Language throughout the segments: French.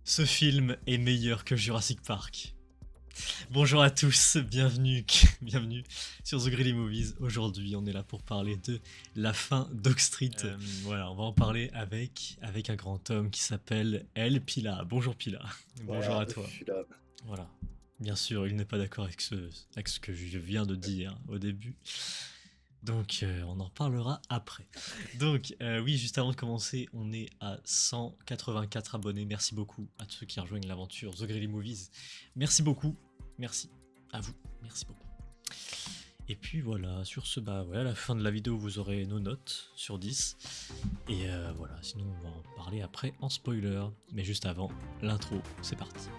Ce film est meilleur que Jurassic Park. Bonjour à tous, bienvenue sur The Greedy Movies. Aujourd'hui, on est là pour parler de la fin d'Oak Street. Voilà, on va en parler avec un grand homme qui s'appelle El Pila. Bonjour Pila. Bonjour Voilà, à je toi. suis là. Voilà. Bien sûr, il n'est pas d'accord avec ce que je viens de dire au début. Donc, on en parlera après. Donc, oui, juste avant de commencer, on est à 184 abonnés. Merci beaucoup à tous ceux qui rejoignent l'aventure The Greedy Movies. Merci beaucoup. Merci à vous. Merci beaucoup. Et puis voilà, sur ce, à la fin de la vidéo, vous aurez nos notes sur 10. Et voilà, sinon, on va en parler après en spoiler. Mais juste avant, l'intro, c'est parti.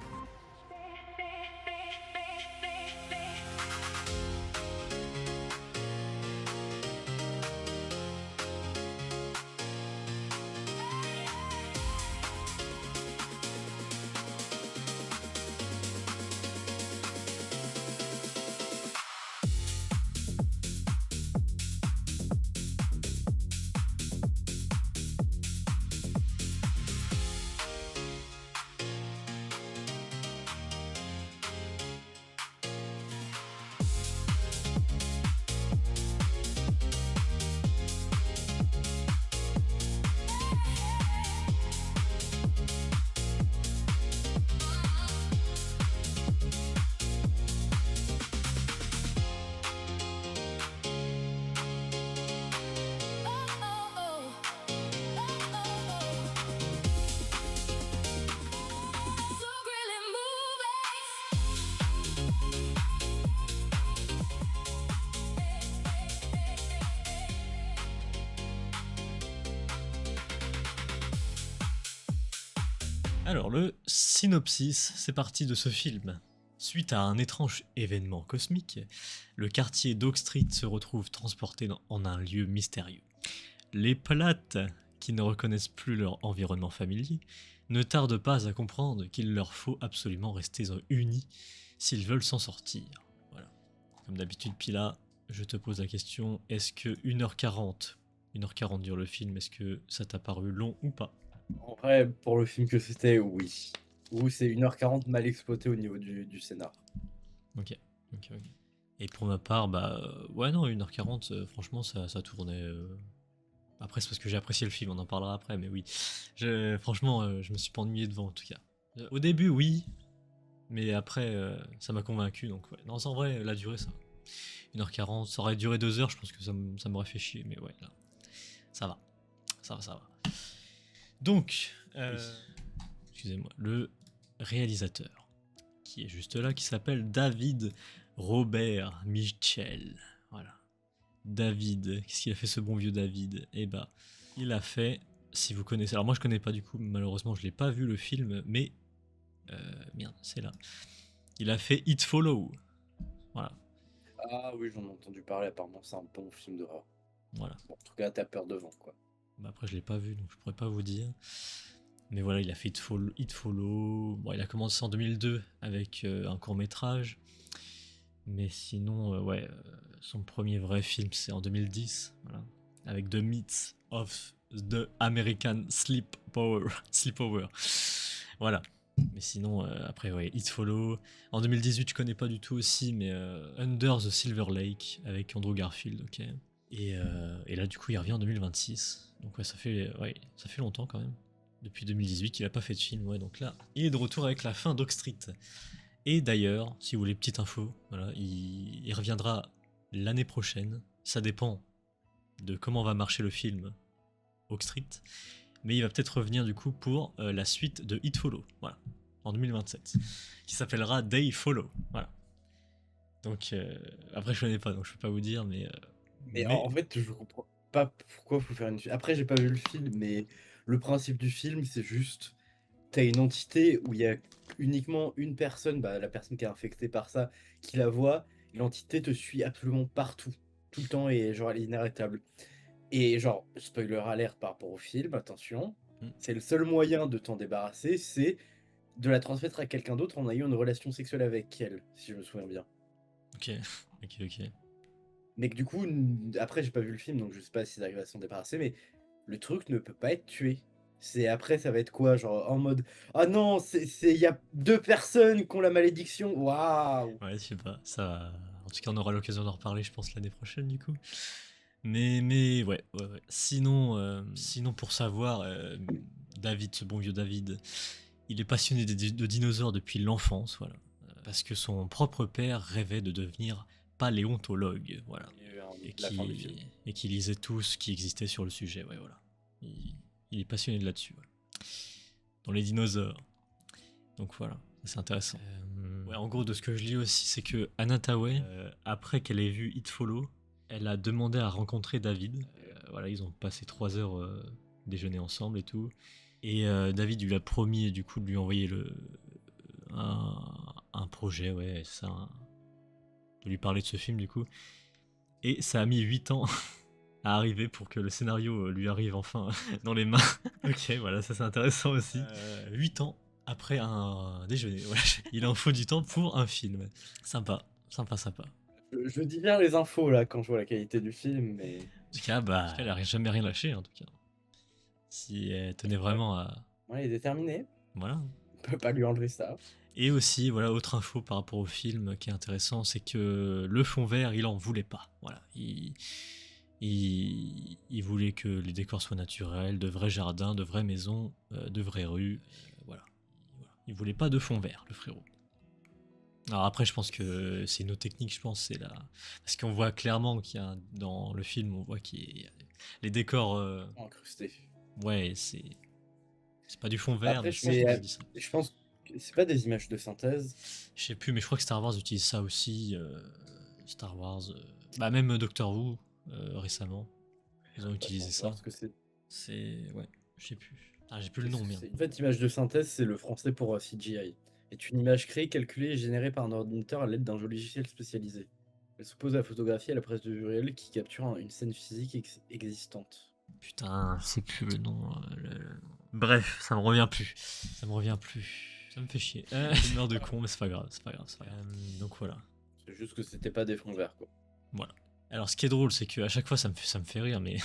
Alors, le synopsis, c'est parti de ce film. Suite à un étrange événement cosmique, le quartier d'Oak Street se retrouve transporté en un lieu mystérieux. Les Plattes, qui ne reconnaissent plus leur environnement familier, ne tardent pas à comprendre qu'il leur faut absolument rester unis s'ils veulent s'en sortir. Voilà. Comme d'habitude, Pila, je te pose la question, est-ce que 1h40 dure le film, est-ce que ça t'a paru long ou pas ? En vrai, pour le film que c'était, oui. Ou c'est 1h40 mal exploité au niveau du scénar. Ok. Et pour ma part, ouais, non, 1h40, franchement, ça tournait. Après, c'est parce que j'ai apprécié le film, on en parlera après, mais oui. Franchement, je me suis pas ennuyé devant, en tout cas. Au début, oui, mais après, ça m'a convaincu, donc ouais. Non, en vrai, la durée, ça va. 1h40, ça aurait duré 2 heures, je pense que ça m'aurait fait chier, mais ouais, là, ça va. Ça va. Donc, excusez-moi, le réalisateur, qui est juste là, qui s'appelle David Robert Mitchell. Voilà. David, qu'est-ce qu'il a fait ce bon vieux David ? Eh bah, il a fait, si vous connaissez, alors moi je connais pas du coup, malheureusement je l'ai pas vu le film, mais merde, c'est là. Il a fait It Follow. Voilà. Ah oui, j'en ai entendu parler, apparemment c'est un bon film d'horreur. Voilà. Bon, en tout cas, t'as peur devant, quoi. Bah après je l'ai pas vu, donc je pourrais pas vous dire. Mais voilà, il a fait It Follow. Bon, il a commencé en 2002 avec un court métrage. Mais sinon, son premier vrai film, c'est en 2010, voilà, avec The Myth of the American Sleepover. Voilà. Mais sinon, après, ouais, It Follow. En 2018, je connais pas du tout aussi, mais Under the Silver Lake avec Andrew Garfield, ok. Et là, du coup, il revient en 2026. Donc ouais, ça fait longtemps quand même. Depuis 2018, il a pas fait de film, ouais. Donc là, il est de retour avec la fin d'Oak Street. Et d'ailleurs, si vous voulez petite info, voilà, il reviendra l'année prochaine. Ça dépend de comment va marcher le film Oak Street. Mais il va peut-être revenir du coup pour la suite de It Follow, voilà, en 2027, qui s'appellera Day Follow, voilà. Donc après je connais pas, donc je peux pas vous dire, mais En fait, je comprends pas pourquoi faut faire une... Après, j'ai pas vu le film, mais le principe du film, c'est juste... T'as une entité où il y a uniquement une personne, la personne qui est infectée par ça, qui la voit, et l'entité te suit absolument partout, tout le temps, et genre elle est inarrêtable. Et genre, spoiler alert par rapport au film, attention, c'est le seul moyen de t'en débarrasser, c'est de la transmettre à quelqu'un d'autre en ayant une relation sexuelle avec elle, si je me souviens bien. ok. Mais que du coup, après j'ai pas vu le film, donc je sais pas s'ils arrivent à s'en débarrasser, mais le truc ne peut pas être tué. C'est après, ça va être quoi? Genre en mode: «Ah non, il y a 2 personnes qui ont la malédiction, waouh!» Ouais, je sais pas, ça en tout cas, on aura l'occasion d'en reparler, je pense, l'année prochaine, du coup. Mais ouais, ouais, ouais. Sinon pour savoir, David, ce bon vieux David, il est passionné de dinosaures depuis l'enfance, voilà. Parce que son propre père rêvait de devenir paléontologue, voilà. Il y a eu Et la fin du film. qui lisait tout ce qui existait sur le sujet, ouais, voilà. Il est passionné de là-dessus, ouais. Dans les dinosaures. Donc voilà, c'est intéressant. Ouais, en gros, de ce que je lis aussi, c'est que Anna Tawai, après qu'elle ait vu It Follow, elle a demandé à rencontrer David. Voilà, ils ont passé 3 heures déjeuner ensemble et tout. Et David lui a promis du coup de lui envoyer un projet, ouais, ça, de lui parler de ce film du coup. Et ça a mis 8 ans à arriver pour que le scénario lui arrive enfin dans les mains. Ok, voilà, ça c'est intéressant aussi. 8 ans après un déjeuner, voilà. Il en faut du temps pour un film. Sympa, sympa, sympa. Je digère les infos là quand je vois la qualité du film, mais En tout cas, elle a jamais rien lâché, en tout cas. Si elle tenait ouais, vraiment à... ouais, il est déterminé. Voilà. On peut pas lui enlever ça. Et aussi, voilà, autre info par rapport au film qui est intéressant, c'est que le fond vert, il en voulait pas. Voilà. Il voulait que les décors soient naturels, de vrais jardins, de vraies maisons, de vraies rues. Voilà. Il voulait pas de fond vert, le frérot. Alors après, je pense que c'est une autre technique, je pense, c'est là. Parce qu'on voit clairement qu'il y a dans le film, on voit qu'il y a les décors. Incrusté. Ouais, c'est pas du fond vert, Après, mais je c'est mais, je dis ça. je pense que c'est pas des images de synthèse. Je sais plus, mais je crois que Star Wars utilise ça aussi. Star Wars, bah même Doctor Who récemment, ils ont utilisé Attends, je vais voir ça. ce que c'est. C'est ouais, je sais plus. Ah, j'ai plus le Qu'est-ce nom, que merde. c'est? En fait, image de synthèse, c'est le français pour CGI. Est une image créée, calculée et générée par un ordinateur à l'aide d'un logiciel spécialisé. Elle s'oppose à la photographie et à la presse de vue réelle qui capture une scène physique existante. Putain, je sais plus le nom. Bref, ça me revient plus. Ça me revient plus. Ça me fait chier. Je meurs de con, mais c'est pas grave, c'est pas grave, c'est pas grave. Donc voilà. C'est juste que c'était pas des fonds verts, quoi. Voilà. Alors ce qui est drôle, c'est qu'à chaque fois ça me fait rire, mais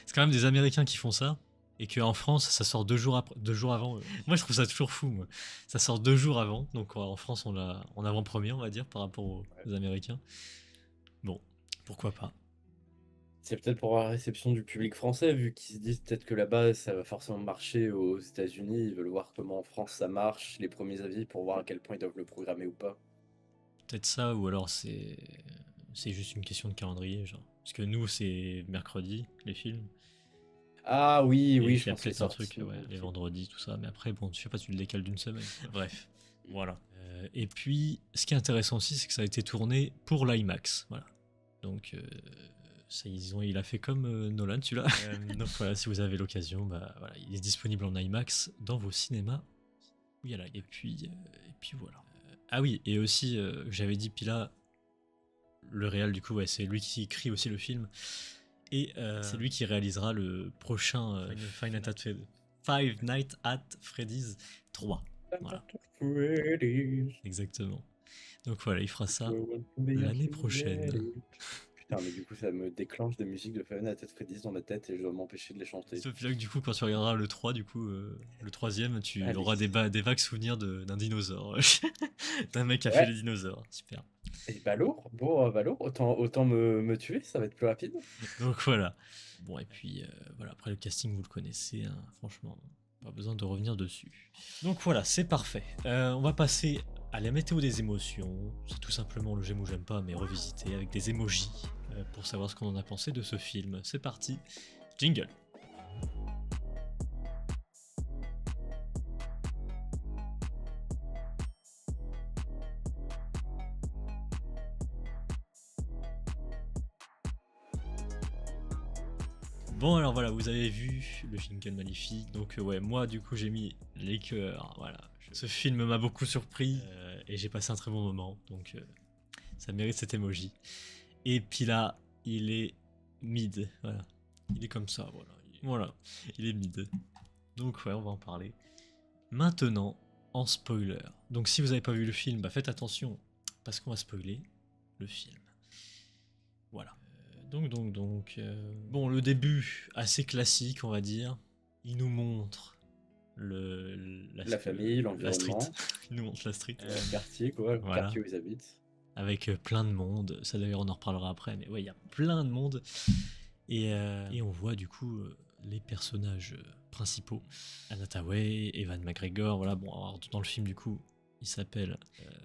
c'est quand même des Américains qui font ça, et qu'en France ça sort 2 jours après, 2 jours avant. Moi je trouve ça toujours fou, moi. Ça sort 2 jours avant, donc en France on l'a en avant-première, on va dire, par rapport aux Américains. Bon, pourquoi pas. C'est peut-être pour la réception du public français, vu qu'ils se disent peut-être que là-bas ça va forcément marcher aux États-Unis. Ils veulent voir comment en France ça marche, les premiers avis pour voir à quel point ils doivent le programmer ou pas. Peut-être ça, ou alors c'est juste une question de calendrier, genre. Parce que nous c'est mercredi les films. Ah oui, Et oui, qu'il je y a pense que les peut-être un truc, sorties. ouais, les vendredis, tout ça. Mais après, bon, je sais pas, tu le décales d'une semaine. Bref, voilà. Et puis, ce qui est intéressant aussi, c'est que ça a été tourné pour l'IMAX. Voilà. Donc, il a fait comme Nolan, celui-là. Donc voilà, si vous avez l'occasion, bah, voilà, il est disponible en IMAX dans vos cinémas. Où il y a là. Et puis voilà. Ah oui, et aussi, j'avais dit, puis là, le réal, du coup, ouais, c'est lui qui écrit aussi le film. Et c'est lui qui réalisera le prochain Five Nights at Freddy's 3. Voilà, exactement. Donc voilà, il fera ça l'année prochaine. Putain, mais du coup, ça me déclenche des musiques de Five Nights at Freddy's dans ma tête et je dois m'empêcher de les chanter. Sauf là que du coup, quand tu regarderas le 3, du coup, le troisième, tu Allez. auras des vagues souvenirs d'un dinosaure. D'un mec qui a Ouais. fait les dinosaures. Super. Et Valour, bon, Valour, autant me tuer, ça va être plus rapide. Donc voilà. Bon, et puis voilà, après le casting, vous le connaissez, hein, franchement, pas besoin de revenir dessus. Donc voilà, c'est parfait. On va passer à la météo des émotions. C'est tout simplement le j'aime ou j'aime pas, mais revisité avec des emojis pour savoir ce qu'on en a pensé de ce film. C'est parti, jingle. Bon alors voilà, vous avez vu le jingle magnifique, donc ouais, moi du coup j'ai mis les cœurs, voilà. Ce film m'a beaucoup surpris et j'ai passé un très bon moment, donc ça mérite cet emoji. Et puis là, il est mid, voilà. Il est comme ça, voilà. Voilà, il est mid. Donc ouais, on va en parler. Maintenant, en spoiler. Donc si vous n'avez pas vu le film, bah faites attention, parce qu'on va spoiler le film. Voilà. Donc. Bon, le début, assez classique, on va dire. Il nous montre La famille, la street. l'environnement, Il nous montre la street. le quartier, quoi, le Voilà. quartier où ils habitent. Avec plein de monde. Ça d'ailleurs on en reparlera après, mais ouais, il y a plein de monde. Et on voit du coup les personnages principaux. Anna Thaoué, Evan McGregor, voilà. Bon, alors, dans le film du coup, il s'appelle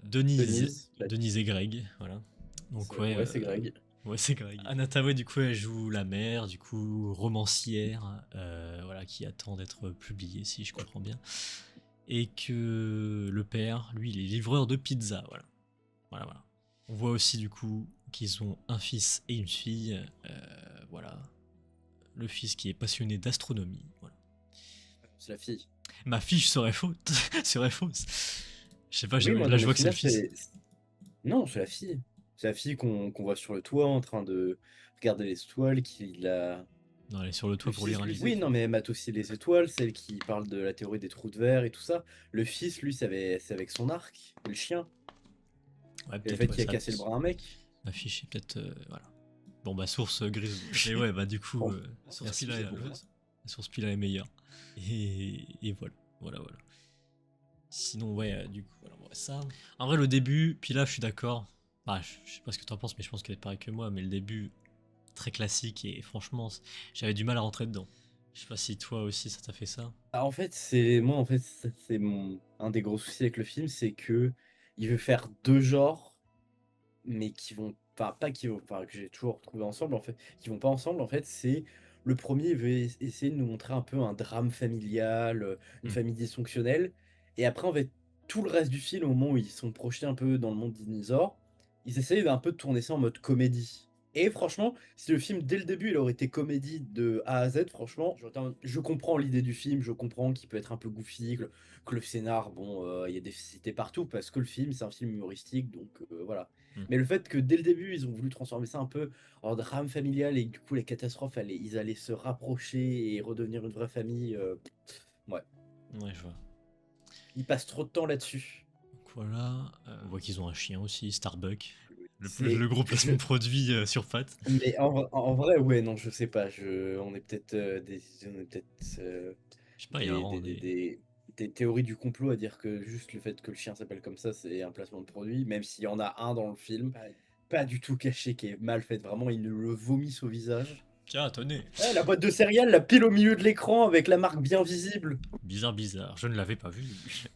Denise et Greg, voilà. Donc Ouais, c'est Greg. Ouais, c'est Greg. Anna Thaoué, du coup, elle joue la mère, du coup, romancière, voilà, qui attend d'être publiée, si je comprends bien. Et que le père, lui, il est livreur de pizza, voilà. Voilà. On voit aussi, du coup, qu'ils ont un fils et une fille, voilà. Le fils qui est passionné d'astronomie, voilà. C'est la fille. Ma fiche serait fausse. serait fausse. Je sais pas, Oui, là, je vois que c'est le fils. Non, c'est la fille. C'est la fille qu'on voit sur le toit en train de regarder les étoiles, qui la... Non, elle est sur le toit Le pour fils, lire un lui, livre. oui, non, mais elle mate aussi les étoiles, celle qui parle de la théorie des trous de verre et tout ça. Le fils, lui, c'est avec son arc, et le chien. Ouais, Et le fait qu'il a cassé le bras à un mec. Ma fiche est peut-être... voilà. Bon, bah, source grise. Mais ouais, bah, du coup, Bon, source Pila est meilleure. Et voilà. Sinon, ouais, du coup, voilà, ouais, ça. En vrai, le début, puis là, je suis d'accord. Bah, je sais pas ce que t'en penses, mais je pense qu'elle est pareil que moi. Mais le début, très classique, et franchement, j'avais du mal à rentrer dedans. Je sais pas si toi aussi, ça t'a fait ça. Ah, en fait, c'est un des gros soucis avec le film, c'est que il veut faire deux genres, mais qui vont pas qui vont, enfin, que j'ai toujours retrouvé ensemble, en fait, qui vont pas ensemble. En fait, c'est le premier, il veut essayer de nous montrer un peu un drame familial, une famille dysfonctionnelle, et après, en fait, tout le reste du film, au moment où ils sont projetés un peu dans le monde dinosaure, ils essayent un peu de tourner ça en mode comédie. Et franchement, si le film, dès le début, il aurait été comédie de A à Z, franchement, je comprends l'idée du film, je comprends qu'il peut être un peu goofy, que le scénar, bon, il y a des cités partout, parce que le film, c'est un film humoristique, donc voilà. Mais le fait que dès le début, ils ont voulu transformer ça un peu en drame familial et que, du coup, les catastrophes, ils allaient se rapprocher et redevenir une vraie famille, ouais. Ouais, je vois. Ils passent trop de temps là-dessus. Donc voilà, on voit qu'ils ont un chien aussi, Starbuck. C'est- Le gros placement de produit sur pattes. Mais en vrai, ouais, non, je sais pas. On est peut-être Je sais pas, il y a vraiment des théories du complot à dire que juste le fait que le chien s'appelle comme ça, c'est un placement de produit, même s'il y en a un dans le film, pas du tout caché, qui est mal fait. Vraiment, il nous le vomissent au visage. Tiens, tenez. Ouais, la boîte de céréales, la pile au milieu de l'écran avec la marque bien visible. Bizarre. Je ne l'avais pas vu.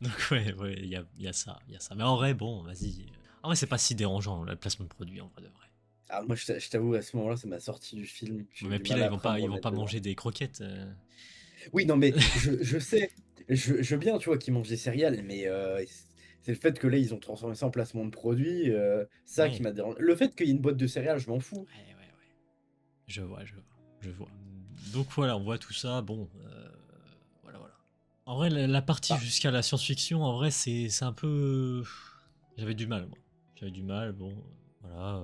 Donc ouais, il y a ça. Mais en vrai, bon, vas-y. En vrai, c'est pas si dérangeant, le placement de produit, en vrai de vrai. Ah, moi, je t'avoue, à ce moment-là, c'est ma sortie du film. J'ai eu Mais du puis mal là, à ils après me vont remettre pas dedans. manger des croquettes. Oui, non, mais je sais, je veux bien, tu vois, qu'ils mangent des céréales, mais c'est le fait que là, ils ont transformé ça en placement de produit, ça qui Ouais. m'a dérangé. Le fait qu'il y ait une boîte de céréales, je m'en fous. Ouais. Je vois. Donc voilà, on voit tout ça. Bon, voilà. En vrai, la partie Ah. jusqu'à la science-fiction, en vrai, c'est un peu. J'avais du mal, moi. Bon, voilà.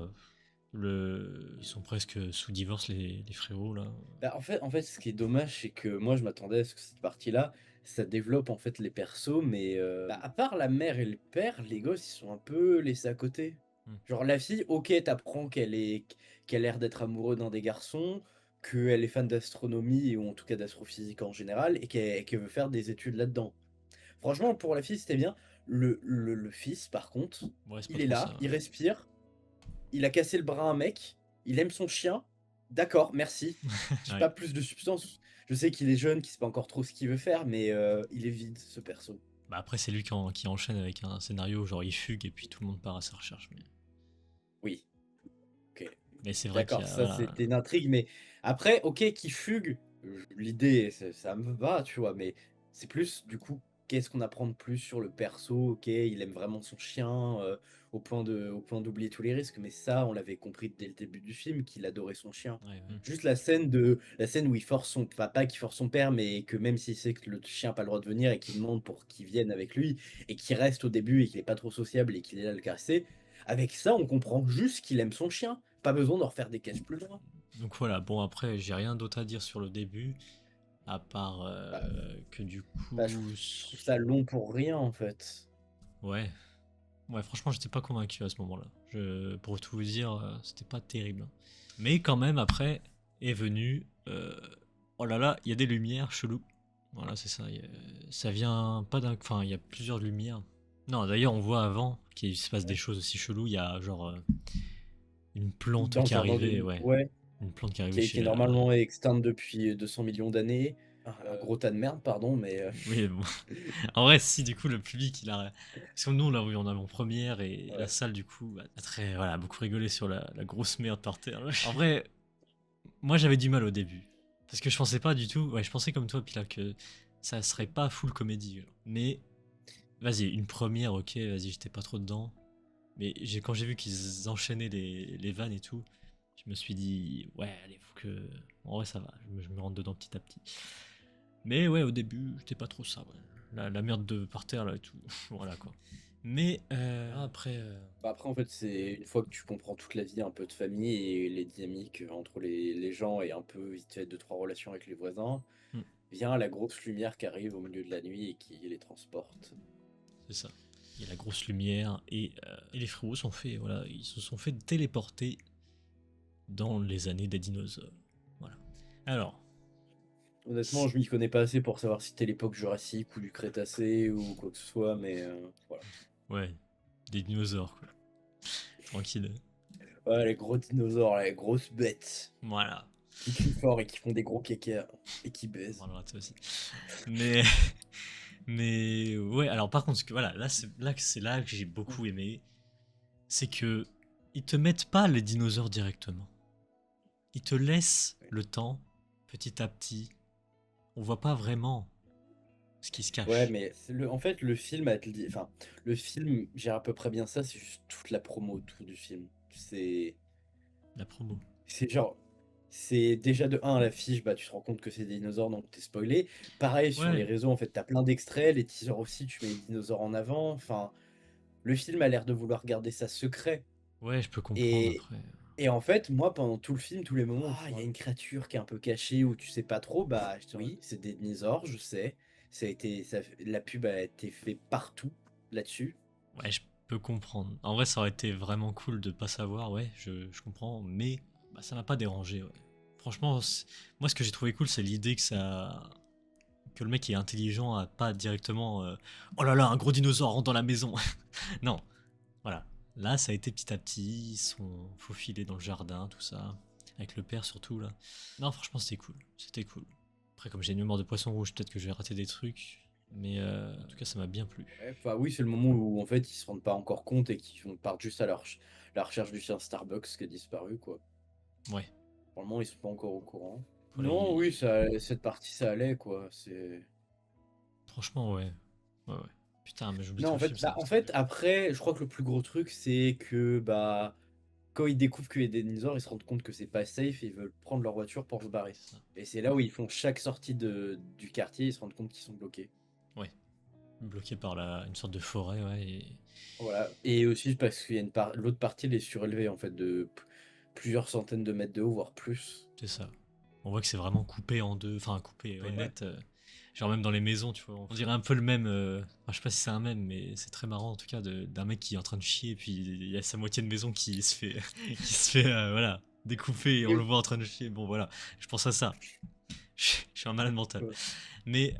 Ils sont presque sous divorce, les frérots, là. Bah, en fait, ce qui est dommage, c'est que moi, je m'attendais à ce que cette partie-là, ça développe en fait les persos, mais bah, à part la mère et le père, les gosses, ils sont un peu laissés à côté. Genre, la fille, ok, t'apprends qu'elle a l'air d'être amoureuse d'un des garçons, qu'elle est fan d'astronomie, ou en tout cas d'astrophysique en général, et qu'elle veut faire des études là-dedans. Franchement, pour la fille, c'était bien. Le fils, par contre, Ouais, c'est pas il est trop là, ça. il respire, il a cassé le bras à un mec, il aime son chien. D'accord, merci. J'ai Ouais. pas plus de substance. Je sais qu'il est jeune, qu'il sait pas encore trop ce qu'il veut faire, mais il est vide, ce perso. Bah après, c'est lui qui enchaîne avec un scénario, genre il fugue et puis tout le monde part à sa recherche. Oui, ok. Mais c'est vrai qu'il y D'accord, a. ça Voilà. c'était une intrigue, mais après, ok, qui fugue, l'idée, ça me va, tu vois, mais c'est plus, du coup, qu'est-ce qu'on apprend de plus sur le perso? Ok, il aime vraiment son chien, au point d'oublier tous les risques, mais ça, on l'avait compris dès le début du film, qu'il adorait son chien. Ouais. Juste la scène où il force son, enfin, pas qu'il force son père, mais que même s'il sait que le chien n'a pas le droit de venir et qu'il demande pour qu'il vienne avec lui, et qu'il reste au début et qu'il est pas trop sociable et qu'il est là à le caresser, avec ça, on comprend juste qu'il aime son chien. Pas besoin de refaire des cases plus loin. Donc voilà, bon après, j'ai rien d'autre à dire sur le début, à part Bah, que du coup. je trouve ça long pour rien en fait. Ouais. Ouais, franchement, j'étais pas convaincu à ce moment-là. Pour tout vous dire, c'était pas terrible. Mais quand même, après, est venu. Oh là là, il y a des lumières chelou. Voilà, c'est ça. Ça vient pas d'un. Enfin, il y a plusieurs lumières. Non, d'ailleurs, on voit avant qu'il se passe des Ouais. choses aussi cheloues. Il y a genre une plante Dans le qui est jardin arrivée, de... ouais. Ouais, Une plante qui est arrivée chez qui est la. normalement exteinte depuis 200 millions d'années. Un gros tas de merde, pardon, mais... Oui, bon. En vrai, si, du coup, le public, il a. Parce que nous, on l'a vu en avant-première et la ouais. salle, du coup, a très. Voilà, beaucoup rigolé sur la grosse merde par terre. En vrai, moi, j'avais du mal au début. Parce que je pensais pas du tout. Ouais, je pensais comme toi, Pila, que ça serait pas full comédie. Genre. Mais, vas-y, une première, ok, vas-y, j'étais pas trop dedans. Mais quand j'ai vu qu'ils enchaînaient les vannes et tout, je me suis dit, ouais, allez, faut que. En vrai, ça va, je me rentre dedans petit à petit. Mais ouais, au début, j'étais pas trop ça, ouais. La merde de par terre, là et tout. Voilà quoi. Mais après. Bah, après, en fait, c'est une fois que tu comprends toute la vie un peu de famille et les dynamiques entre les gens et un peu vite fait deux, trois relations avec les voisins, Hmm, vient la grosse lumière qui arrive au milieu de la nuit et qui les transporte. c'est ça. Il y a la grosse lumière et les frérots sont faits, voilà, ils se sont fait téléporter dans les années des dinosaures. Voilà. Alors, Honnêtement, je m'y connais pas assez pour savoir si c'était l'époque Jurassique ou du Crétacé ou quoi que ce soit, mais voilà. ouais, des dinosaures quoi. Tranquille. Ouais, les gros dinosaures, les grosses bêtes Voilà. qui crient fort et qui font des gros kékers et qui On baisent. parlera de ça aussi. Mais, mais ouais, alors par contre, voilà, c'est là que j'ai beaucoup aimé, c'est que ils te mettent pas les dinosaures directement. Ils te laissent le temps, petit à petit. On voit pas vraiment ce qui se Ouais, cache. mais en fait, le film, enfin, le film gère à peu près bien ça, c'est juste toute la promo autour du film. La promo. C'est genre, c'est déjà de 1 à l'affiche, bah tu te rends compte que c'est des dinosaures, donc t'es spoilé. Pareil sur les Ouais, réseaux, en fait, t'as plein d'extraits, les teasers aussi, tu mets les dinosaures en avant. Enfin, le film a l'air de vouloir garder ça secret. ouais, je peux comprendre Et, après. et en fait, moi, pendant tout le film, tous les moments où il y a une créature qui est un peu cachée, où tu sais pas trop, bah oui, c'est des dinosaures, je sais. La pub a été faite partout là-dessus. Ouais, je peux comprendre. En vrai, ça aurait été vraiment cool de pas savoir, ouais, je comprends, mais bah, ça m'a pas dérangé, ouais. Franchement, moi, ce que j'ai trouvé cool, c'est l'idée que le mec est intelligent à pas directement oh là là, un gros dinosaure rentre dans la maison. Non, voilà. Là, ça a été petit à petit, ils sont faufilés dans le jardin, tout ça. Avec le père surtout, là. Non, franchement, c'était cool. C'était cool. Après, comme j'ai une mémoire de poisson rouge, peut-être que je vais rater des trucs. Mais en tout cas, ça m'a bien plu. Ouais, enfin oui, c'est le moment où en fait ils se rendent pas encore compte et partent juste à la recherche du chien Starbucks qui a disparu, quoi. Ouais. Pour le moment, ils sont pas encore au courant. Voilà, Non, oui, cette partie ça allait, quoi. C'est franchement, ouais. Ouais, ouais. Putain, mais j'oublie Non, tout en le film, fait, ça bah, me en stresse. fait, après, je crois que le plus gros truc, c'est que bah quand ils découvrent qu'il y a des dinosaures, ils se rendent compte que c'est pas safe et ils veulent prendre leur voiture pour se barrer. C'est ça. Et c'est là où ils font chaque sortie du quartier, ils se rendent compte qu'ils sont bloqués. Ouais. Bloqué par une sorte de forêt, ouais. Voilà. Et aussi parce qu'il y a l'autre partie, elle est surélevée en fait de plusieurs centaines de mètres de haut, voire plus. C'est ça. On voit que c'est vraiment coupé en deux, enfin coupé, ouais, Ouais. net. Genre même dans les maisons, tu vois. On dirait un peu le même. Enfin, je sais pas si c'est un même, mais c'est très marrant en tout cas d'un mec qui est en train de chier, et puis il y a sa moitié de maison qui se fait, qui se fait voilà, découper et on le voit en train de chier. Bon voilà, je pense à ça. Je suis un malade mental. Ouais. Mais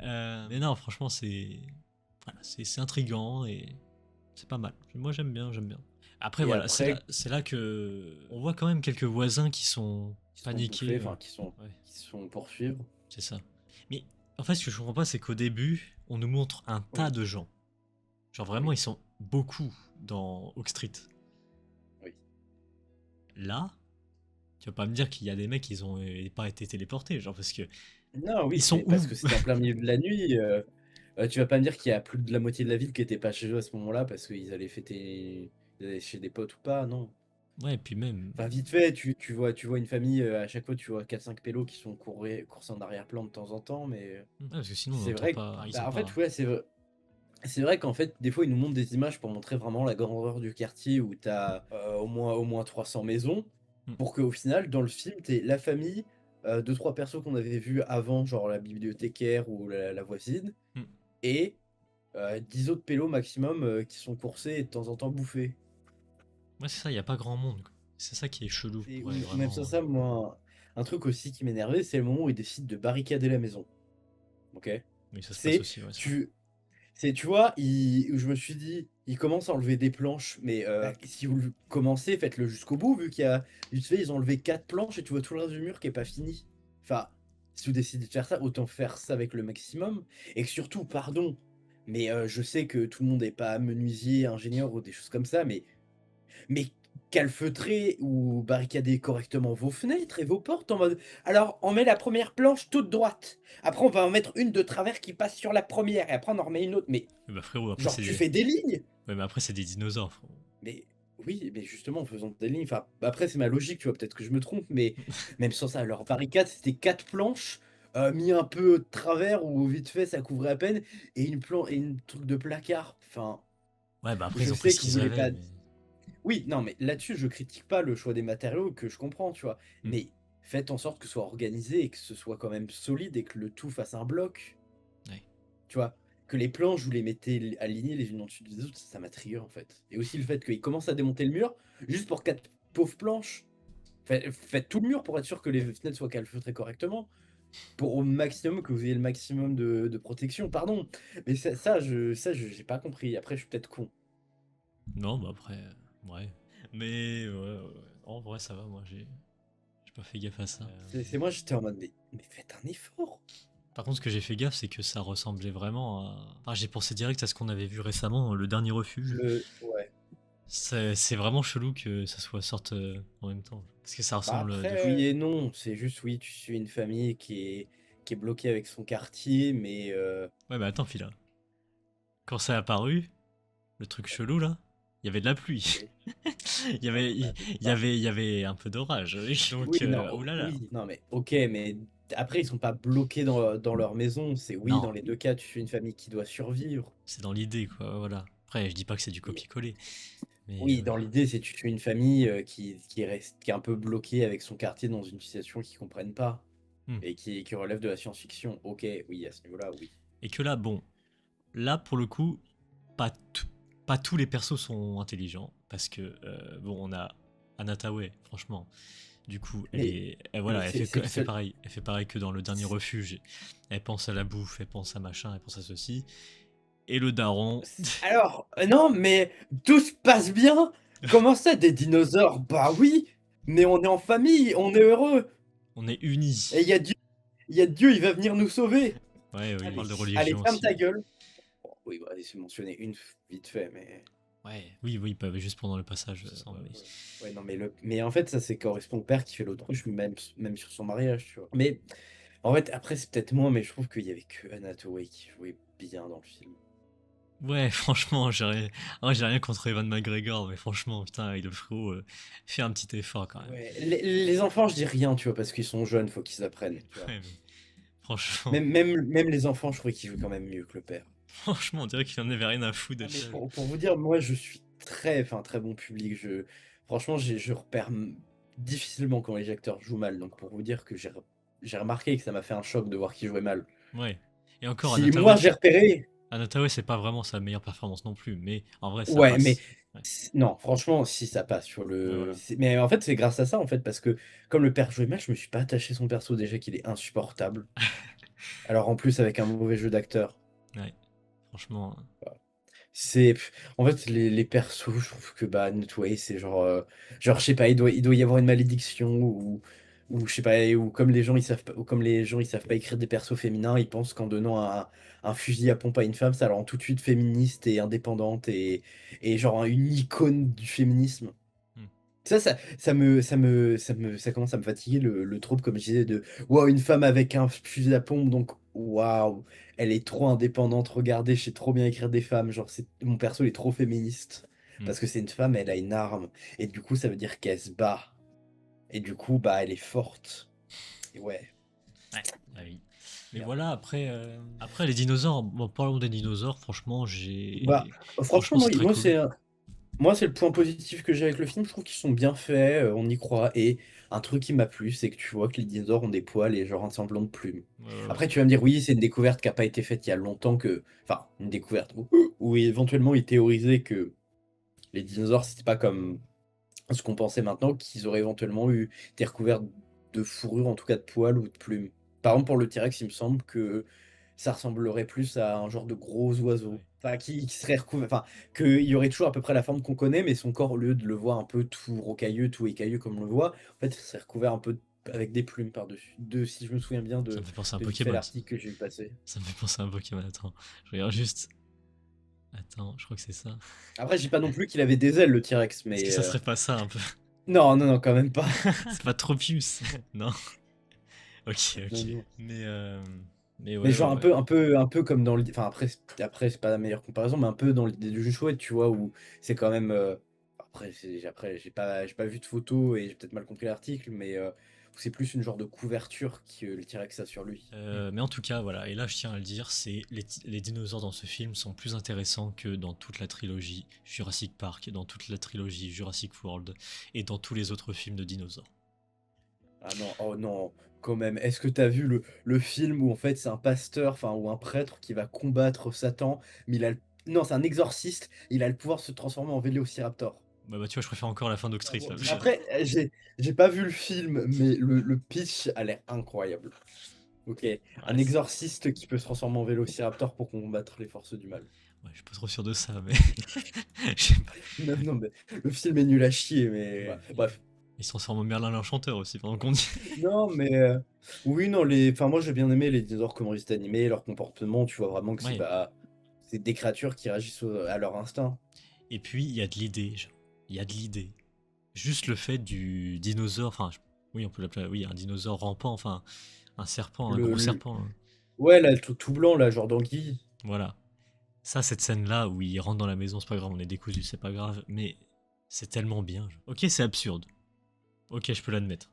non, franchement, voilà, c'est intriguant et c'est pas mal. Moi j'aime bien, j'aime bien. Après Et voilà, après, c'est là que on voit quand même quelques voisins qui sont qui sont bouffés, paniqués. enfin Ouais, qui se font poursuivre. c'est ça. Mais en fait, ce que je comprends pas, c'est qu'au début, on nous montre un tas Oui, de gens. Genre vraiment, oui, ils sont beaucoup dans Oak Street. oui. Là, tu vas pas me dire qu'il y a des mecs qui ont pas été téléportés, genre parce que Non, oui, ils sont c'est où? parce que c'était en plein milieu de la nuit. Tu vas pas me dire qu'il y a plus de la moitié de la ville qui était pas chez eux à ce moment-là parce qu'ils allaient fêter, ils allaient chez des potes ou pas, non. Ouais, et puis même. Enfin, vite fait, tu vois une famille, à chaque fois, tu vois quatre cinq pélos qui sont courses en arrière-plan de temps en temps, mais Ouais, parce que sinon on c'est n'entend vrai que, pas. Enfin, ils sont bah, en fait, pas. ouais, c'est vrai qu'en fait, des fois, ils nous montrent des images pour montrer vraiment la grandeur du quartier où t'as au moins 300 maisons, Hmm, pour qu'au final, dans le film, t'aies la famille, deux, trois persos qu'on avait vus avant, genre la bibliothécaire ou la voisine, hmm. et 10 autres pélos maximum qui sont coursés et de temps en temps bouffés. Ouais, c'est ça, il y a pas grand monde, quoi. C'est ça qui est chelou. Ou Ouais, même sans vraiment. ça, moi, un truc aussi qui m'énervait, c'est le moment où ils décident de barricader la maison. Ok? Mais ça se passe C'est, aussi, ouais, c'est vrai. tu, tu vois, je me suis dit, il commence à enlever des planches, mais si vous le commencez, faites-le jusqu'au bout, vu qu'il y a, vite fait, ils ont enlevé 4 planches et tu vois tout le reste du mur qui est pas fini. Enfin, si vous décidez de faire ça, autant faire ça avec le maximum. Et que surtout, pardon, mais je sais que tout le monde n'est pas menuisier, ingénieur ou des choses comme ça, mais calfeutrer ou barricader correctement vos fenêtres et vos portes en mode alors on met la première planche toute droite. Après on va en mettre une de travers qui passe sur la première et après on en remet une autre. Mais Mais bah frérot, après genre c'est tu des... fais des lignes. Ouais, mais après c'est des dinosaures, frérot. Mais oui, mais justement en faisant des lignes, enfin après c'est ma logique, tu vois, peut-être que je me trompe, mais même sans ça, leur barricade c'était 4 planches mis un peu de travers ou vite fait ça couvrait à peine et une truc de placard. Enfin, Ouais, bah après je ils ont pris sais ce que vous qu'ils voulez avaient, pas. mais... Oui, non, mais là-dessus, je critique pas le choix des matériaux que je comprends, tu vois. Hmm. Mais faites en sorte que ce soit organisé et que ce soit quand même solide et que le tout fasse un bloc, Ouais. tu vois. Que les planches, vous les mettez alignées les unes au-dessus des autres, ça m'a trigger en fait. Et aussi le fait qu'ils commencent à démonter le mur juste pour 4 pauvres planches. Faites tout le mur pour être sûr que les fenêtres soient calfeutrées correctement. Pour au maximum que vous ayez le maximum de protection, pardon. Mais j'ai pas compris. Après, je suis peut-être con. Non, bah après, ouais. Mais ouais, en vrai ça va, moi j'ai pas fait gaffe à ça. C'est moi, j'étais en mode, mais faites un effort. Par contre, ce que j'ai fait gaffe, c'est que ça ressemblait vraiment à... Enfin, j'ai pensé direct à ce qu'on avait vu récemment, Le Dernier Refuge. Ouais. C'est vraiment chelou que ça soit sorte en même temps. Parce que ça Bah ressemble de après, fou. oui et non, c'est juste oui, tu suis une famille qui est bloquée avec son quartier, mais Ouais, mais attends, Phila. Quand ça a apparu, le truc chelou là, il y avait de la pluie. oui, il, y non, avait, mais il, m'abuse il y pas. avait, il y avait un peu d'orage. Oui, Donc, non, oh là là. oui, non, mais ok, mais après, ils sont pas bloqués dans leur maison. C'est oui, Non, dans les deux cas, tu suis une famille qui doit survivre. c'est dans l'idée, quoi. Voilà. Après, je dis pas que c'est du Mais copier-coller. Mais oui, ouais. dans l'idée, c'est tu suis une famille qui est un peu bloquée avec son quartier dans une situation qu'ils comprennent pas Hmm. et qui relève de la science-fiction. Ok, oui, à ce niveau-là, oui. Et que là, bon, là pour le coup, pas, pas tous les persos sont intelligents. Parce que, bon, on a Anatawe, franchement. Du coup, Mais, mais voilà, c'est le elle fait seul. pareil. Elle fait pareil que dans le dernier refuge. Elle pense à la bouffe, elle pense à machin, elle pense à ceci. Et le daron, Alors, non, mais tout se passe bien. Comment ça, des dinosaures? Bah oui, mais on est en famille, on est heureux. on est Et unis. il y a Dieu, il va venir nous sauver. Ouais, oui, il Allez, parle de allez, religion ferme aussi. ta gueule. Bon, oui, bah, c'est mentionné vite fait, mais Ouais, oui, oui, bah, juste pendant le passage ouais, ensemble. Mais... ouais, non, mais en fait, ça, c'est correspond au père qui fait l'autruche, même sur son mariage, tu vois. Mais en fait, après, c'est peut-être moi, mais je trouve qu'il y avait que Anna Hathaway qui jouait bien dans le film. Ouais, franchement, j'ai rien contre Evan McGregor, mais franchement, putain, le frérot fait un petit effort quand même. Ouais, les enfants, je dis rien, tu vois, parce qu'ils sont jeunes, faut qu'ils apprennent, tu vois. Ouais, mais franchement, Même les enfants, je trouvais qu'ils jouaient quand même mieux que le père. franchement, on dirait qu'il en avait rien à foutre de Ah, mais ça. pour vous dire, moi, je suis très bon public. Franchement, je repère difficilement quand les acteurs jouent mal. Donc, pour vous dire que j'ai remarqué que ça m'a fait un choc de voir qu'ils jouaient mal. Ouais. Et encore, Si moi, j'ai repéré, Anatawe, c'est pas vraiment sa meilleure performance non plus, mais en vrai, ça ouais, mais passe. Ouais, non, franchement, si ça passe sur ouais, le. voilà. Mais en fait, c'est grâce à ça, en fait, parce que comme le père jouait mal, je me suis pas attaché à son perso déjà qu'il est insupportable. Alors, en plus, avec un mauvais jeu d'acteur. Ouais, franchement. C'est en fait les persos, je trouve que bah Nutway, c'est genre je sais pas, il doit y avoir une malédiction ou je sais pas, ou comme les gens ils savent pas, ou comme les gens ils savent pas écrire des persos féminins, ils pensent qu'en donnant un fusil à pompe à une femme, ça la rend tout de suite féministe et indépendante et genre une icône du féminisme. Hmm. Ça commence à me fatiguer le trope, comme je disais, de waouh, une femme avec un fusil à pompe, donc waouh, elle est trop indépendante. Regardez, je sais trop bien écrire des femmes. Genre, mon perso, il est trop féministe. Hmm. Parce que c'est une femme, elle a une arme. Et du coup, ça veut dire qu'elle se bat. Et du coup, bah, elle est forte. Et ouais. Ouais, ah oui. Mais Merde. voilà, après les dinosaures, bon, parlons des dinosaures, franchement, Bah, franchement, Franchement, c'est très cool. moi, c'est le point positif que j'ai avec le film. Je trouve qu'ils sont bien faits, on y croit. Et un truc qui m'a plu, c'est que tu vois que les dinosaures ont des poils et genre un semblant de plumes. Ouais, ouais, ouais. Après, tu vas me dire, oui, c'est une découverte qui n'a pas été faite il y a longtemps que. Enfin, une découverte où éventuellement il théorisait que les dinosaures, c'était pas comme ce qu'on pensait maintenant, qu'ils auraient éventuellement eu été recouverts de fourrure, en tout cas de poils ou de plumes. Par exemple, pour le T-Rex, il me semble que ça ressemblerait plus à un genre de gros oiseau. Ouais. Enfin, qui serait recouvert, enfin, qu'il y aurait toujours à peu près la forme qu'on connaît, mais son corps, au lieu de le voir un peu tout rocailleux, tout écailleux comme on le voit, en fait, il serait recouvert un peu avec des plumes par-dessus. Si je me souviens bien Ça me fait penser à un de vite fait Pokémon, ça. l'article que j'ai vu passer. Ça me fait penser à un Pokémon, attends. Je regarde juste. Attends, je crois que c'est ça. Après, je dis pas non plus qu'il avait des ailes, le T-Rex, Est-ce que mais ça serait pas ça un peu? non, non, non, quand même pas. C'est pas Tropius? Non. Ok, Non, ok. non. Mais Mais ouais, ouais, genre ouais. un peu comme dans enfin après c'est pas la meilleure comparaison, mais un peu dans l'idée du jeu chouette, tu vois, où c'est quand même après j'ai pas vu de photos et j'ai peut-être mal compris l'article, mais où c'est plus une genre de couverture que le T-Rex a sur lui. Mais en tout cas, voilà, et là je tiens à le dire, c'est les dinosaures dans ce film sont plus intéressants que dans toute la trilogie Jurassic Park, dans toute la trilogie Jurassic World et dans tous les autres films de dinosaures. Ah non, oh non, quand même. Est-ce que t'as vu le film où en fait c'est un pasteur, enfin ou un prêtre qui va combattre Satan, mais non, c'est un exorciste, il a le pouvoir de se transformer en vélociraptor. Bah tu vois, je préfère encore la fin Ah d'Oxtrich bon, là. après, j'ai pas vu le film, mais le pitch a l'air incroyable. Ok, un Ouais, exorciste qui peut se transformer en vélociraptor pour combattre les forces du mal. ouais, je suis pas trop sûr de ça, mais je sais pas. Non, non, mais le film est nul à chier, mais bref. Il se transforme en Merlin l'Enchanteur aussi, pendant qu'on dit. Non, mais oui, non, enfin, moi j'ai bien aimé les dinosaures, comment ils étaient animés, leur comportement, tu vois vraiment que c'est Ouais. bah, c'est des créatures qui réagissent à leur instinct. Et puis il y a de l'idée, genre. Il y a de l'idée. Juste le fait du dinosaure, enfin, oui, on peut l'appeler, oui, un dinosaure rampant, enfin, un serpent, un Le, gros le- serpent, hein. Ouais, là, tout blanc, là, genre d'anguille. Voilà. Ça, cette scène-là où il rentre dans la maison, c'est pas grave, on est décousu, c'est pas grave, mais c'est tellement bien. Ok, c'est absurde. Ok, je peux l'admettre.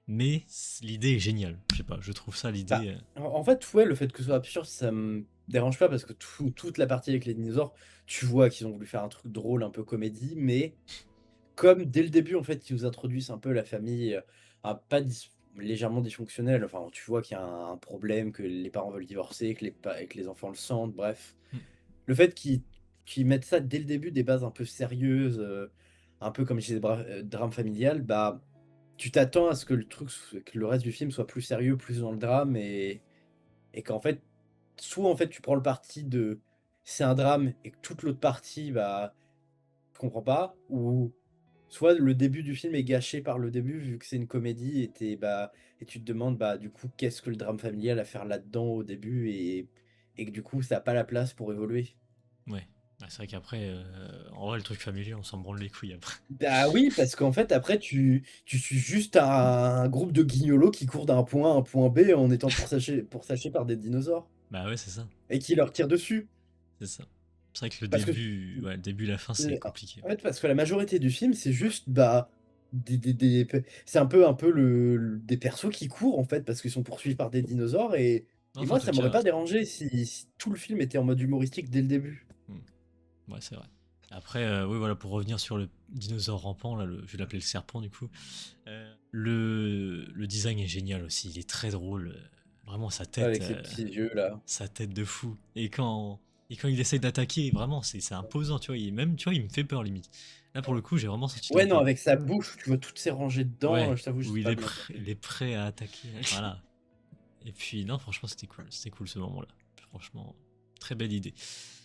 Mais l'idée est géniale. Je sais pas, je trouve ça Bah, l'idée. en fait, ouais, le fait que ce soit absurde, ça me dérange pas parce que toute la partie avec les dinosaures, tu vois qu'ils ont voulu faire un truc drôle, un peu comédie, mais comme dès le début, en fait, ils nous introduisent un peu la famille, pas légèrement dysfonctionnelle, enfin, tu vois qu'il y a un problème, que les parents veulent divorcer, et que les enfants le sentent, bref. Hmm. Le fait qu'ils mettent ça dès le début, des bases un peu sérieuses, un peu comme je disais, drame familial, bah, tu t'attends à ce que que le reste du film soit plus sérieux, plus dans le drame, et qu'en fait, soit en fait tu prends le parti de c'est un drame et que toute l'autre partie, bah, tu comprends pas, ou soit le début du film est gâché par le début vu que c'est une comédie et tu te demandes bah du coup qu'est-ce que le drame familial a à faire là-dedans au début et que du coup ça a pas la place pour évoluer. Ouais. Ah, c'est vrai qu'après, en vrai, le truc familier, on s'en branle les couilles après. Bah oui, parce qu'en fait après tu suis juste un groupe de guignolos qui courent d'un point A à un point B en étant pourchassés par des dinosaures Bah ouais, c'est ça. et qui leur tirent dessus. C'est ça. C'est vrai que le Parce que début, ouais, le début et la fin, c'est compliqué. En fait, parce que la majorité du film, c'est juste, bah, c'est un peu des persos qui courent, en fait, parce qu'ils sont poursuivis par des dinosaures, et Enfin, en moi, tout ça m'aurait cas, pas dérangé si tout le film était en mode humoristique dès le début. ouais, c'est vrai. Après, oui, voilà, pour revenir sur le dinosaure rampant, là, je vais l'appeler le serpent du coup. Le design est génial aussi, il est très drôle. Vraiment, Avec ses petits yeux, là. sa tête de fou. Et quand il essaie d'attaquer, vraiment, c'est imposant, tu vois. Même, tu vois, il me fait peur limite. Là, pour le coup, j'ai vraiment senti de la Ouais, non, peur. avec sa bouche, tu vois toutes ses rangées dedans, Ouais, je t'avoue, je où sais il pas est, bien il compris. est prêt à attaquer. Voilà. Et puis, non, franchement, c'était cool. C'était cool ce moment-là. Franchement, très belle idée.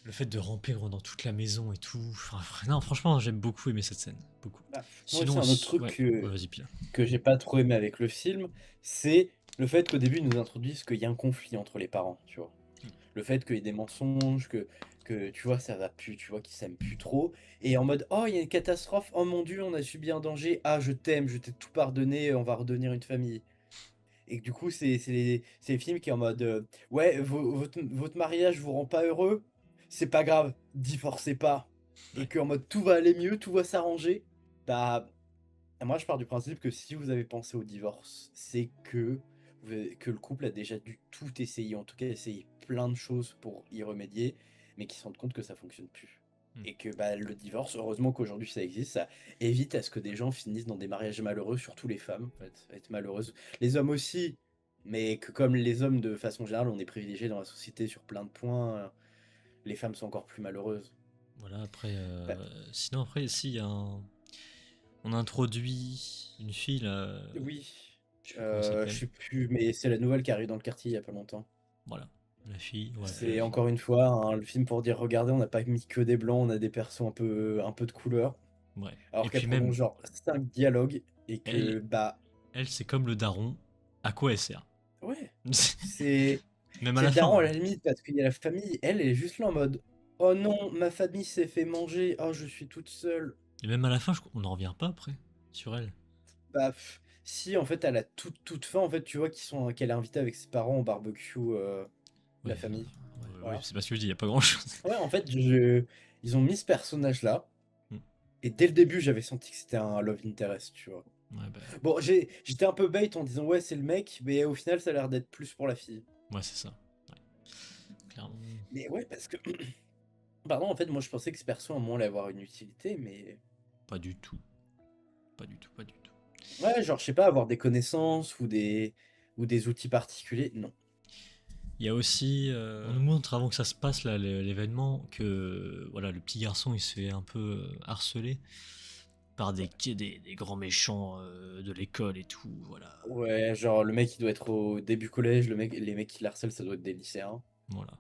Le fait de ramper dans toute la maison et tout. Enfin, non, franchement, j'aime beaucoup aimer cette scène. Beaucoup. Bah, moi aussi, Sinon, un autre truc ouais, ouais, vas-y, Pile. que j'ai pas trop aimé avec le film, c'est le fait qu'au début, ils nous introduisent qu'il y a un conflit entre les parents, tu vois. Le fait qu'il y ait des mensonges, que tu vois, ça va plus, tu vois, qu'ils s'aiment plus trop. Et en mode, oh, il y a une catastrophe, oh mon Dieu, on a subi un danger, ah, je t'aime, je t'ai tout pardonné, on va redevenir une famille. Et que du coup, c'est les films qui est en mode, ouais, votre mariage vous rend pas heureux, c'est pas grave, divorcez pas. Et Ouais. que en mode, tout va aller mieux, tout va s'arranger. Bah, moi, je pars du principe que si vous avez pensé au divorce, c'est que le couple a déjà dû tout essayer, en tout cas essayer plein de choses pour y remédier, mais qui se rendent compte que ça fonctionne plus. Hmm. Et que bah, le divorce, heureusement qu'aujourd'hui ça existe, ça évite à ce que des gens finissent dans des mariages malheureux, surtout les femmes, en fait, à être malheureuses. Les hommes aussi, mais que comme les hommes de façon générale, on est privilégiés dans la société sur plein de points, les femmes sont encore plus malheureuses. Voilà, après, Bah, sinon, après, ici, on introduit une fille, là, oui, je sais plus comment elle je s'appelle. sais plus, mais c'est la nouvelle qui arrive dans le quartier il y a pas longtemps. Voilà. La fille, ouais, la C'est fille. encore une fois hein, le film pour dire regardez, on n'a pas mis que des blancs, on a des persos un peu de couleur. Ouais. Et Alors puis qu'elle prononce même, genre 5 dialogues et elle, que bah elle c'est comme le daron. À quoi elle sert? ouais, c'est Même à c'est la le fin, daron à hein. la limite parce qu'il y a la famille, elle est juste là en mode oh non, ma famille s'est fait manger, oh je suis toute seule. Et même à la fin, on n'en revient pas après sur elle. Bah si en fait à la toute fin en fait tu vois qu'elle est invitée avec ses parents au barbecue Oui, la famille. oui, Voilà. c'est parce que je dis, il y a pas grand chose. Ouais en fait ils ont mis ce personnage là Mm. et dès le début j'avais senti que c'était un love interest tu vois. Ouais, bah, Bon j'étais un peu bait en disant ouais c'est le mec mais au final ça a l'air d'être plus pour la fille. ouais, c'est ça. Ouais, clairement. Mais ouais parce que pardon en fait moi je pensais que ce perso à un moment allait avoir une utilité mais Pas du tout. Pas du tout, pas du tout. ouais genre je sais pas avoir des connaissances ou des outils particuliers non. Il y a aussi, on nous montre avant que ça se passe là, l'événement, que voilà, le petit garçon il se fait un peu harceler par des grands méchants de l'école et tout, voilà. Ouais, genre le mec il doit être au début collège, les mecs qui l'harcèlent ça doit être des lycéens. Voilà.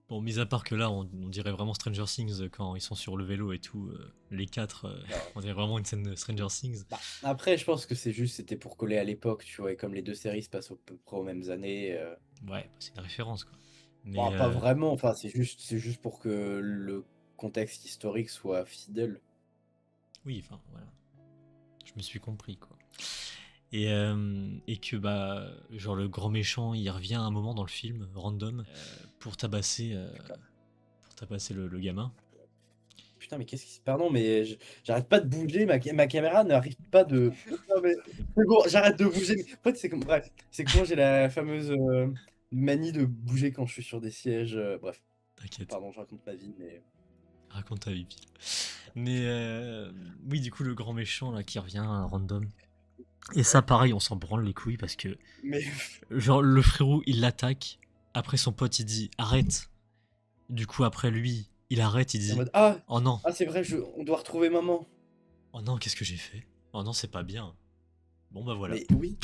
Bon, mis à part que là, on dirait vraiment Stranger Things quand ils sont sur le vélo et tout, les quatre, Ouais. on dirait vraiment une scène de Stranger Things. Bah, après je pense que c'était pour coller à l'époque, tu vois, et comme les deux séries se passent à peu près aux mêmes années. Ouais, c'est une référence quoi. Mais Bon, pas vraiment, enfin c'est juste pour que le contexte historique soit fidèle. oui, enfin voilà, je me suis compris quoi. Et que bah, genre le grand méchant, il revient à un moment dans le film, random, Putain, pour tabasser le gamin. putain, mais qu'est-ce qui se... Pardon, mais j'arrête pas de bouger, ma caméra n'arrive pas de... Non mais c'est bon, j'arrête de bouger. En fait c'est comme... Bref, c'est que moi j'ai la fameuse manie de bouger quand je suis sur des sièges. Bref, T'inquiète, pardon, je raconte ma vie, mais... raconte ta vie. Pile. Mais oui, du coup, le grand méchant là qui revient random. Et ça, Ouais. pareil, on s'en branle les couilles parce que, Mais genre, le frérot, il l'attaque. Après, son pote, il dit arrête. Du coup, après lui, il arrête, il en dit mode ah, oh non, ah c'est vrai, on doit retrouver maman. oh non, qu'est-ce que j'ai fait? Oh non, c'est pas bien. Bon, bah voilà. Mais oui,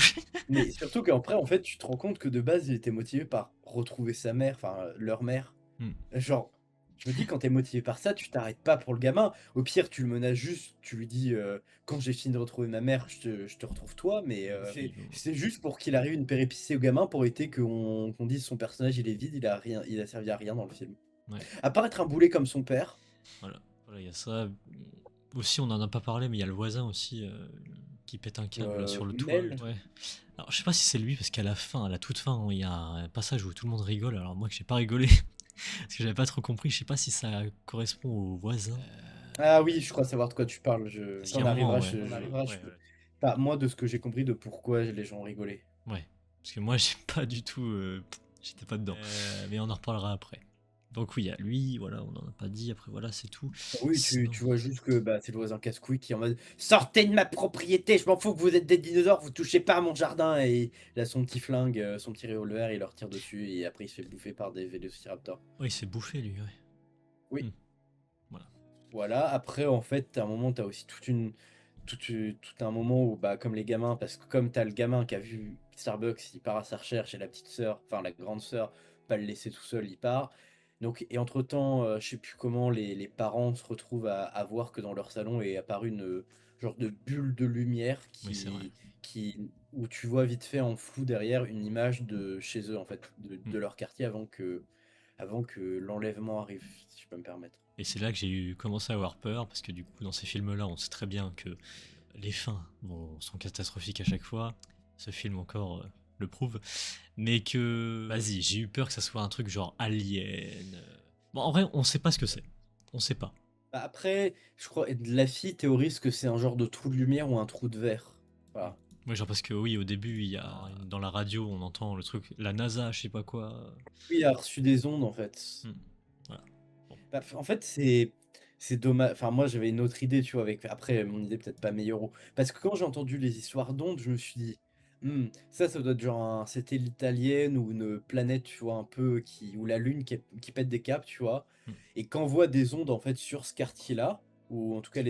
mais surtout qu'après en fait tu te rends compte que de base il était motivé par retrouver sa mère, enfin leur mère. Hmm. Genre, je me dis quand t'es motivé par ça, tu t'arrêtes pas pour le gamin. Au pire, tu le menaces juste, tu lui dis quand j'ai fini de retrouver ma mère, je te retrouve toi. Mais Oui, c'est juste pour qu'il arrive une péripétie au gamin pour éviter qu'on dise son personnage il est vide, il a rien, il a servi à rien dans le film. ouais, À part être un boulet comme son père. voilà. Voilà, il y a ça. Aussi, on en a pas parlé, mais il y a le voisin aussi qui pète un câble sur le toit. Mel. Ouais. Alors, je sais pas si c'est lui, parce qu'à la fin, à la toute fin, il y a un passage où tout le monde rigole. Alors, moi, que j'ai pas rigolé, parce que j'avais pas trop compris, je sais pas si ça correspond au voisin. Ah oui, je crois savoir de quoi tu parles. Parce qu'il y T'en a un moment, arriveras, ouais. je Ouais, peux. Bah, moi, de ce que j'ai compris de pourquoi les gens rigolaient. ouais. Parce que moi, j'ai pas du tout. J'étais pas dedans. Mais on en reparlera après. Donc, oui, il y a lui, voilà, on en a pas dit. Après, voilà, c'est tout. Oui, tu, Sinon. tu vois juste que bah, c'est le voisin casse-couille qui est en mode sortez de ma propriété, je m'en fous que vous êtes des dinosaures, vous touchez pas à mon jardin. Et il a son petit flingue, son petit revolver, il leur tire dessus et après il se fait bouffer par des vélociraptors. Ouais, il s'est bouffé, lui, ouais. Oui, Voilà. voilà. Après, en fait, à un moment, t'as aussi tout un moment où, bah, comme les gamins, parce que comme t'as le gamin qui a vu Starbucks, il part à sa recherche et la petite sœur, enfin la grande sœur, pas le laisser tout seul, il part. Donc, et entre-temps, je sais plus comment, les parents se retrouvent à voir que dans leur salon est apparue une genre de bulle de lumière Oui, c'est vrai. où tu vois vite fait en flou derrière une image de chez eux, en fait, Hmm. de leur quartier avant que l'enlèvement arrive, si je peux me permettre. Et c'est là que j'ai commencé à avoir peur, parce que du coup, dans ces films-là, on sait très bien que les fins sont catastrophiques à chaque fois. Ce film encore le prouve. Mais que, vas-y, j'ai eu peur que ça soit un truc genre Alien. Bon, en vrai, on sait pas ce que c'est. On sait pas. Bah, après, je crois, la fille théorise que c'est un genre de trou de lumière ou un trou de verre. Voilà. Ouais, genre parce que oui, au début, il y a dans la radio, on entend le truc, la NASA, je sais pas quoi. Oui, il a reçu des ondes en fait. Hmm. Voilà. Bon. Bah, en fait, c'est dommage. Enfin, moi, j'avais une autre idée, tu vois, avec après mon idée peut-être pas meilleure. Parce que quand j'ai entendu les histoires d'ondes, je me suis dit, ça doit être genre un satellite alien ou une planète, tu vois, un peu où la Lune qui pète des câbles, tu vois, Hmm. et qu'envoie des ondes en fait sur ce quartier-là, ou en tout cas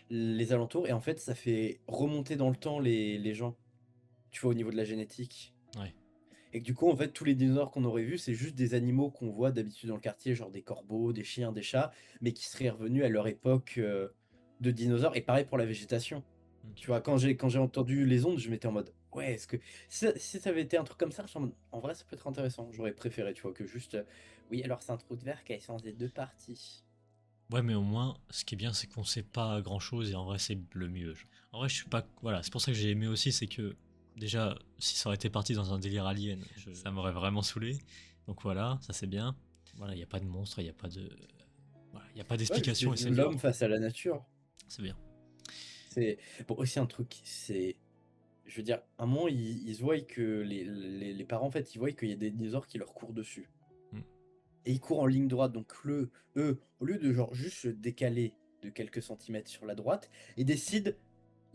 les alentours, et en fait, ça fait remonter dans le temps les gens, tu vois, au niveau de la génétique. Ouais. Et que du coup, en fait, tous les dinosaures qu'on aurait vus, c'est juste des animaux qu'on voit d'habitude dans le quartier, genre des corbeaux, des chiens, des chats, mais qui seraient revenus à leur époque de dinosaures. Et pareil pour la végétation. Ok. Tu vois, quand j'ai entendu les ondes, je m'étais en mode, ouais, est-ce que si ça avait été un truc comme ça, je suis en mode, en vrai, ça peut être intéressant. J'aurais préféré, tu vois, que juste, oui, alors c'est un trou de verre qui a échangé deux parties. Ouais, mais au moins, ce qui est bien, c'est qu'on sait pas grand chose et en vrai, c'est le mieux. Genre. En vrai, je suis pas. Voilà, c'est pour ça que j'ai aimé aussi, c'est que déjà, si ça aurait été parti dans un délire alien, ça m'aurait vraiment saulé. Donc voilà, ça c'est bien. Voilà, il n'y a pas de monstre, il n'y a pas de. Voilà, il n'y a pas Ouais, c'est d'explication et c'est bien. l'homme face à la nature. C'est bien. C'est bon, aussi un truc, c'est, je veux dire, à un moment, ils se voient que les parents, en fait, ils voient qu'il y a des dinosaures qui leur courent dessus. Mm. Et ils courent en ligne droite, donc eux, au lieu de genre juste se décaler de quelques centimètres sur la droite, ils décident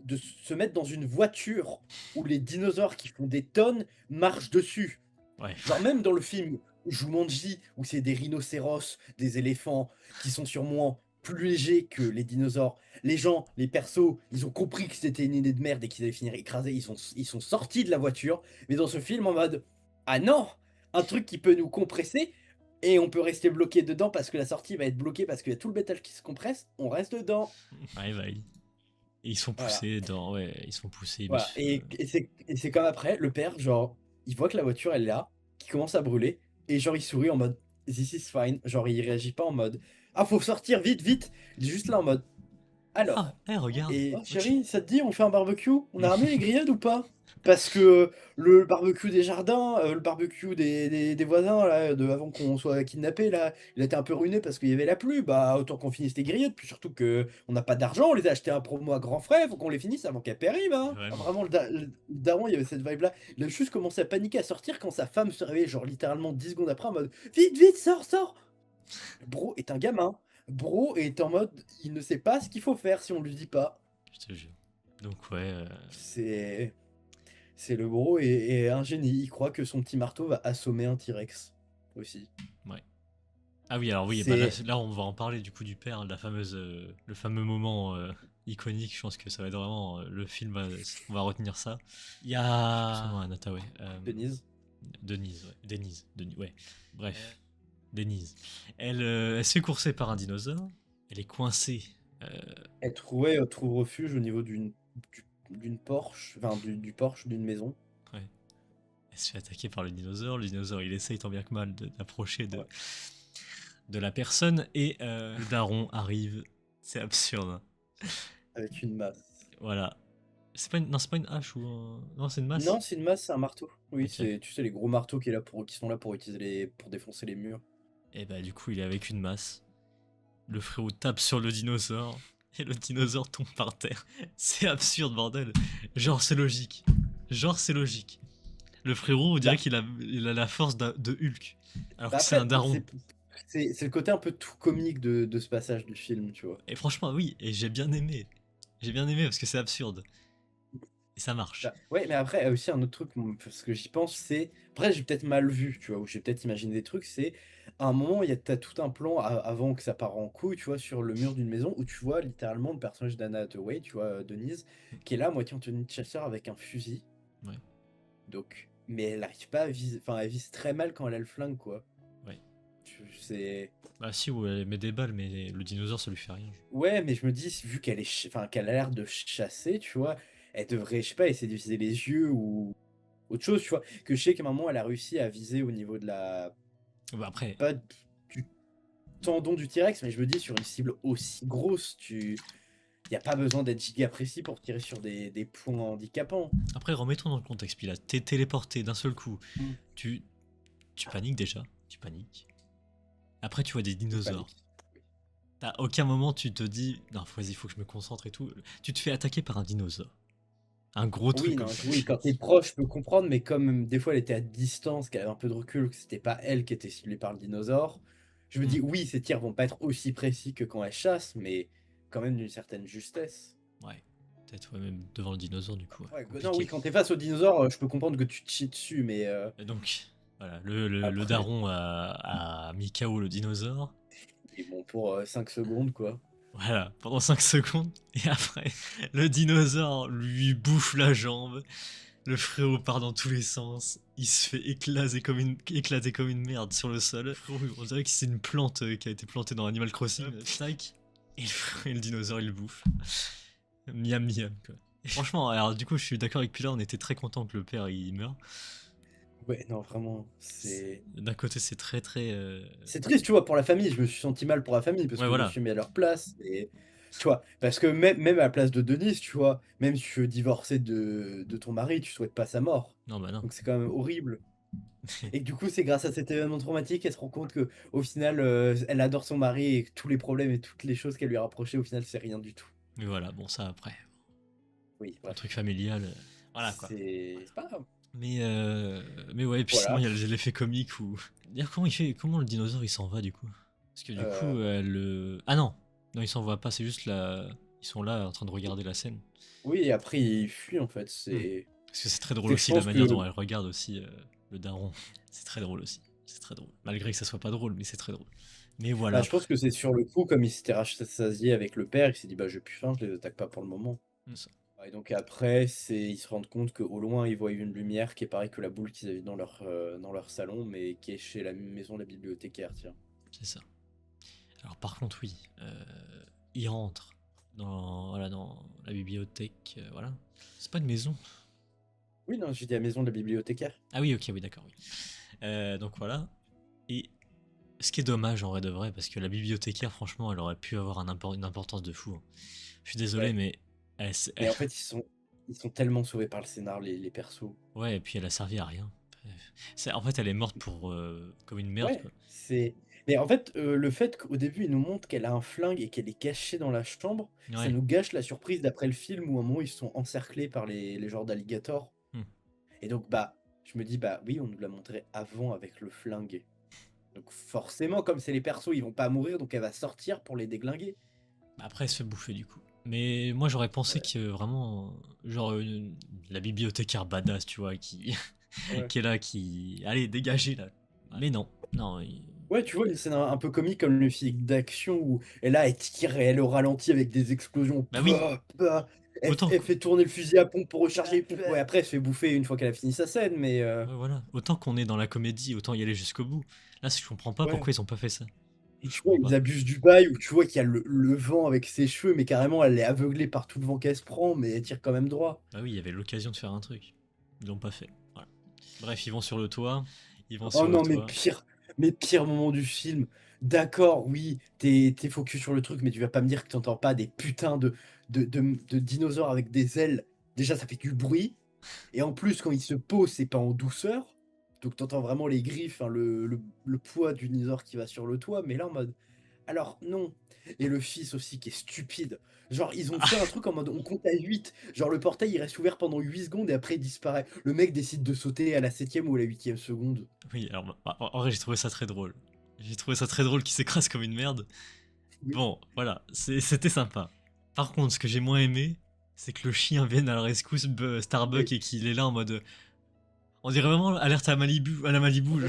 de se mettre dans une voiture où les dinosaures qui font des tonnes marchent dessus. Ouais. Genre même dans le film Jumanji, où c'est des rhinocéros, des éléphants qui sont sûrement plus légers que les dinosaures. Les gens, les persos, ils ont compris que c'était une idée de merde et qu'ils allaient finir écrasés. Ils sont sortis de la voiture. Mais dans ce film, en mode, ah non, un truc qui peut nous compresser et on peut rester bloqué dedans parce que la sortie va être bloquée parce qu'il y a tout le métal qui se compresse. On reste dedans. Ouais, bah, et ils sont Voilà. poussés dans. Ouais, ils sont poussés. Voilà. Et c'est comme après, le père, genre, il voit que la voiture, elle est là, qui commence à brûler, et genre, il sourit en mode This is fine. Genre, il réagit pas en mode Ah, faut sortir, vite, vite. Il est juste là en mode Ah, Alors. regarde. Et Oh, chérie, ça te dit, on fait un barbecue? On a ramené les grillades ou pas? Parce que le barbecue des jardins, le barbecue des voisins, là, avant qu'on soit kidnappés, là, il a été un peu ruiné parce qu'il y avait la pluie. Bah, autant qu'on finisse les grillades. Puis surtout que on n'a pas d'argent, on les a achetés à promo à grands frais, faut qu'on les finisse avant qu'elles périment, hein. Ah, vraiment. vraiment, le daron, il y avait cette vibe-là. Il a juste commencé à paniquer, à sortir quand sa femme se réveille, genre littéralement 10 secondes après, en mode Vite, vite, sors, sors! Bro est un gamin. Bro est en mode, il ne sait pas ce qu'il faut faire si on lui dit pas. Je te jure. Donc, ouais. C'est c'est le bro est un génie. Il croit que son petit marteau va assommer un T-Rex aussi. Ouais. Ah oui, alors oui, bah là, C'est là, on va en parler du coup du père, la fameuse, le fameux moment iconique. Je pense que ça va être vraiment le film, on va retenir ça. Il y a. Son nom, Anata, ouais. Denise. Denise, ouais. Ouais. Bref, Denise. Elle se fait courser par un dinosaure. Elle est coincée. euh, Elle trouve refuge au niveau d'une Porsche, enfin du porche d'une maison. ouais. Elle se fait attaquer par le dinosaure. Le dinosaure, il essaye tant bien que mal d'approcher Ouais. de la personne. Et le daron arrive. C'est absurde. Avec une masse. Voilà. Non, c'est pas une hache ou un. Non, c'est une masse. Non, c'est une masse, c'est un marteau. Oui, Ok. c'est, tu sais, les gros marteaux qui sont là pour pour défoncer les murs. Et bah, du coup, il est avec une masse. Le frérot tape sur le dinosaure. Et le dinosaure tombe par terre. C'est absurde, bordel. Genre, c'est logique. C'est logique. Le frérot, on dirait Bah, il a la force de Hulk. Alors bah que c'est un après, daron. c'est le côté un peu tout comique de ce passage du film, tu vois. Et franchement, oui, et j'ai bien aimé. J'ai bien aimé parce que c'est absurde. Et ça marche. Bah, ouais, mais après, il y a aussi un autre truc, parce que j'y pense, c'est. Après, j'ai peut-être mal vu, tu vois, ou j'ai peut-être imaginé des trucs, c'est. À un moment, t'as tout un plan avant que ça part en couille, tu vois, sur le mur d'une maison, où tu vois littéralement le personnage d'Anna Hathaway, tu vois, Denise, qui est là, à moitié en tenue de chasseur avec un fusil. Ouais. Donc. Mais elle n'arrive pas à viser. Enfin, elle vise très mal quand elle a le flingue, quoi. Ouais. C'est. Bah, si, ouais, elle met des balles, mais le dinosaure, ça lui fait rien. Ouais, mais je me dis, vu qu'elle enfin, qu'elle a l'air de chasser, tu vois, elle devrait, je sais pas, essayer de viser les yeux ou autre chose, tu vois. Que je sais qu'à un moment, elle a réussi à viser au niveau de la. Bah, après, Pas du tendon du T-Rex, mais je me dis, sur une cible aussi grosse, y a pas besoin d'être giga précis pour tirer sur des points handicapants. remettons dans le contexte. Puis là, t'es téléporté d'un seul coup. Mm. Tu, tu paniques déjà. Tu paniques. Après, tu vois des dinosaures. Panique. À aucun moment tu te dis non, vas-y, faut que je me concentre et tout. Tu te fais attaquer par un dinosaure. Un gros truc Oui, comme non, ça. oui, quand t'es proche, je peux comprendre, mais comme des fois elle était à distance, qu'elle avait un peu de recul, que c'était pas elle qui était ciblée par le dinosaure, je me dis, oui, ces tirs vont pas être aussi précis que quand elle chasse, mais quand même d'une certaine justesse. Ouais. Peut-être ouais, même devant le dinosaure du coup. Ouais, non, oui, Compliqué. quand t'es face au dinosaure, je peux comprendre que tu te chies dessus, mais Et donc, voilà, le après, daron a mis KO le dinosaure. et bon, pour 5 secondes, quoi. Voilà, pendant 5 secondes. Et après, le dinosaure lui bouffe la jambe. Le frérot part dans tous les sens. Il se fait éclater comme une merde sur le sol. Frérot, on dirait que c'est une plante qui a été plantée dans Animal Crossing. Tac. Et le dinosaure, il le bouffe. Miam miam, quoi. Et franchement, alors du coup, je suis d'accord avec Pilar, on était très content que le père il meure. Ouais, non, vraiment, c'est... D'un côté, c'est très très. C'est triste, tu vois, pour la famille. Je me suis senti mal pour la famille parce Ouais, que je me voilà. suis mis à leur place. Et, tu vois, parce que même à la place de Denise, tu vois, même si tu veux divorcer de ton mari, tu souhaites pas sa mort. Non, bah non. Donc c'est quand même horrible. Et que du coup, c'est grâce à cet événement traumatique qu'elle se rend compte que au final, elle adore son mari et que tous les problèmes et toutes les choses qu'elle lui a rapprochées, au final, c'est rien du tout. Mais voilà, bon, ça après. Oui, Un bref. truc familial. Voilà quoi. C'est pas grave. Mais ouais, et puis sinon, Voilà. il y a l'effet comique où. D'ailleurs, comment le dinosaure il s'en va du coup? Parce que du coup, Ah non! Non, il s'en va pas, c'est juste là. Ils sont là en train de regarder la scène. Oui, et après, il fuit en fait. Hmm. Parce que c'est très drôle C'est que je aussi la pense que... manière dont elle regarde aussi le daron. C'est très drôle aussi. C'est très drôle. Malgré que ça soit pas drôle, mais c'est très drôle. Mais Bah, voilà. je pense que c'est sur le coup, comme il s'était rassasié avec le père, il s'est dit bah j'ai plus faim, je les attaque pas pour le moment. Ça. Et donc après, ils se rendent compte qu'au loin, ils voient une lumière qui est pareil que la boule qu'ils avaient dans leur salon, mais qui est chez la maison de la bibliothécaire, tiens. C'est ça. Alors par contre, oui. Il rentre voilà, dans la bibliothèque. Voilà. C'est pas une maison. Oui, non, j'ai dit la maison de la bibliothécaire. Ah oui, ok, oui, d'accord, oui. Donc voilà. Et ce qui est dommage en vrai de vrai, parce que la bibliothécaire, franchement, elle aurait pu avoir une importance de fou. Hein. Je suis désolé, Ouais. mais. Mais en fait, ils sont tellement sauvés par le scénar, les persos. Ouais, et puis elle a servi à rien. En fait, elle est morte pour comme une merde, Ouais, quoi. c'est... Mais en fait, le fait qu'au début, ils nous montrent qu'elle a un flingue et qu'elle est cachée dans la chambre, ça Ouais. nous gâche la surprise d'après le film où à un moment, ils sont encerclés par les genres d'alligators. Hmm. Et donc, bah, je me dis, bah oui, on nous l'a montré avant avec le flingue. Donc forcément, comme c'est les persos, ils vont pas mourir, donc elle va sortir pour les déglinguer. Après, elle se fait bouffer du coup. Mais moi, j'aurais pensé Ouais, que vraiment, genre, la bibliothécaire badass, tu vois, qui, ouais. qui est là, qui. Allez, dégagez là. Mais non, non. Ouais, tu vois, une scène un peu comique comme le film d'action où elle là, elle tire et elle est au ralenti avec des explosions. Bah oui, Bah, bah. autant. Elle fait tourner le fusil à pompe pour recharger. Ouais, après, elle se fait bouffer une fois qu'elle a fini sa scène, mais Ouais, voilà. Autant qu'on est dans la comédie, autant y aller jusqu'au bout. Là, je comprends pas ouais. pourquoi ils ont pas fait ça. Et tu Je vois, comprends ils pas. abusent du bail où tu vois qu'il y a le vent avec ses cheveux, mais carrément, elle est aveuglée par tout le vent qu'elle se prend, mais elle tire quand même droit. Bah oui, il y avait l'occasion de faire un truc. Ils l'ont pas fait. Voilà. Bref, ils vont sur le toit. Ils vont Oh sur le non, toit. mais pire moment du film. D'accord, oui, t'es focus sur le truc, mais tu vas pas me dire que t'entends pas des putains de dinosaures avec des ailes. Déjà, ça fait du bruit. Et en plus, quand ils se posent, c'est pas en douceur. Donc t'entends vraiment les griffes, hein, le poids du dinosaure qui va sur le toit. Mais là, en mode, alors non. Et le fils aussi qui est stupide. Genre, ils ont fait un truc en mode on compte à 8. Genre, le portail il reste ouvert pendant 8 secondes et après il disparaît. Le mec décide de sauter à la 7ème ou à la 8ème seconde. Oui, alors en vrai, j'ai trouvé ça très drôle. J'ai trouvé ça très drôle qu'il s'écrase comme une merde. Oui. Bon, voilà, c'était sympa. Par contre, ce que j'ai moins aimé, c'est que le chien vienne à la rescousse Starbuck Mais, et qu'il est là en mode. On dirait vraiment alerte à Malibu, à la Malibu.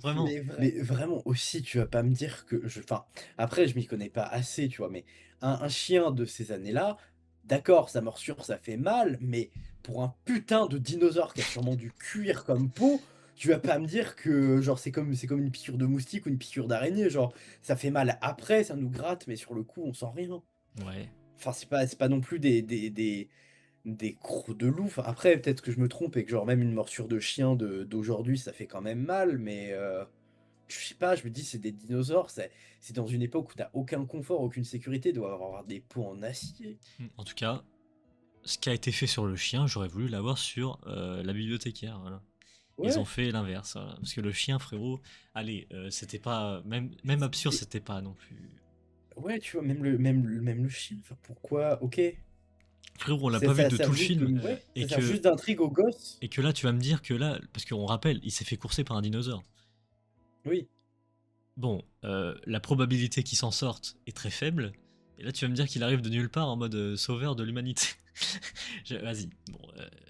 Vraiment. mais vraiment aussi, tu vas pas me dire que enfin, après, je m'y connais pas assez, tu vois, mais un chien de ces années-là, d'accord, sa morsure, ça fait mal, mais pour un putain de dinosaure qui a sûrement du cuir comme peau, tu vas pas me dire que genre c'est comme une piqûre de moustique ou une piqûre d'araignée, genre ça fait mal après, ça nous gratte, mais sur le coup, on sent rien. Ouais. Enfin, c'est pas non plus des crocs de loup. Enfin, après, peut-être que je me trompe et que genre même une morsure de chien d'aujourd'hui, ça fait quand même mal, mais je sais pas, je me dis c'est des dinosaures, c'est dans une époque où t'as aucun confort, aucune sécurité, doit avoir des peaux en acier. En tout cas, ce qui a été fait sur le chien, j'aurais voulu l'avoir sur la bibliothécaire. Voilà. Ils ont Ouais, fait l'inverse. Voilà. Parce que le chien, frérot, allez, c'était pas. Même absurde, et- c'était pas non plus. ouais, tu vois, même le chien, enfin, pourquoi, ok, Frérot, on l'a pas vu de sert tout le juste film. ouais, Et ça sert que, juste d'intrigue aux gosses. et que là, tu vas me dire que là. Parce qu'on rappelle, il s'est fait courser par un dinosaure. Oui, Bon, la probabilité qu'il s'en sorte est très faible. Et là, tu vas me dire qu'il arrive de nulle part en mode sauveur de l'humanité. Vas-y, bon,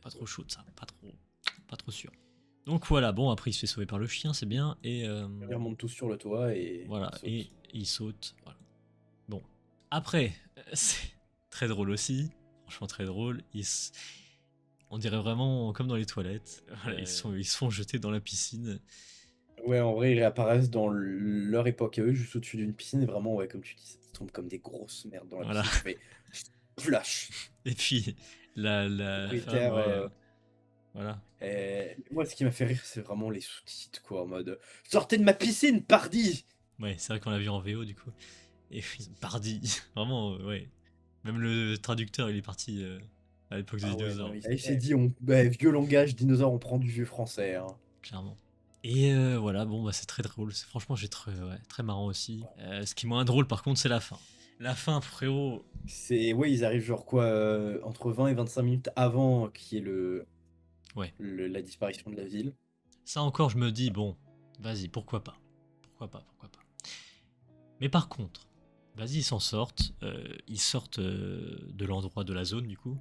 pas trop chaud de ça, pas trop sûr. Donc voilà, bon, après il se fait sauver par le chien, c'est bien, et ils remontent tous sur le toit et voilà, ils et sautent. il saute. Voilà. Bon, après, c'est très drôle aussi, franchement très drôle. On dirait vraiment comme dans les toilettes. Voilà, Ouais. ils se font jeter dans la piscine. Ouais, en vrai, ils réapparaissent dans leur époque à eux, juste au-dessus d'une piscine, et vraiment, ouais, comme tu dis, ils tombent comme des grosses merdes dans la Voilà. piscine. Tu fais flash. Et puis, la femme, Propriétaire. ouais, voilà. Moi, ce qui m'a fait rire, c'est vraiment les sous-titres, quoi, en mode sortez de ma piscine, pardi! Ouais, c'est vrai qu'on l'a vu en VO du coup. Et oui, pardi. Vraiment, ouais. Même le traducteur, il est parti à l'époque des Ah ouais, non, dinosaures, il s'est dit, vieux langage, dinosaure, on prend du vieux français. Hein. clairement. Et voilà, bon, bah, c'est très drôle. Franchement, j'ai ouais, très marrant aussi. Ce qui est moins drôle, par contre, c'est la fin. La fin, frérot. Ouais, ils arrivent genre quoi, entre 20 et 25 minutes avant qu'il y ait Ouais. la disparition de la ville. Ça encore, je me dis, bon, vas-y, pourquoi pas. Pourquoi pas, pourquoi pas. Mais par contre, vas-y, ils s'en sortent. Ils sortent de l'endroit de la zone, du coup.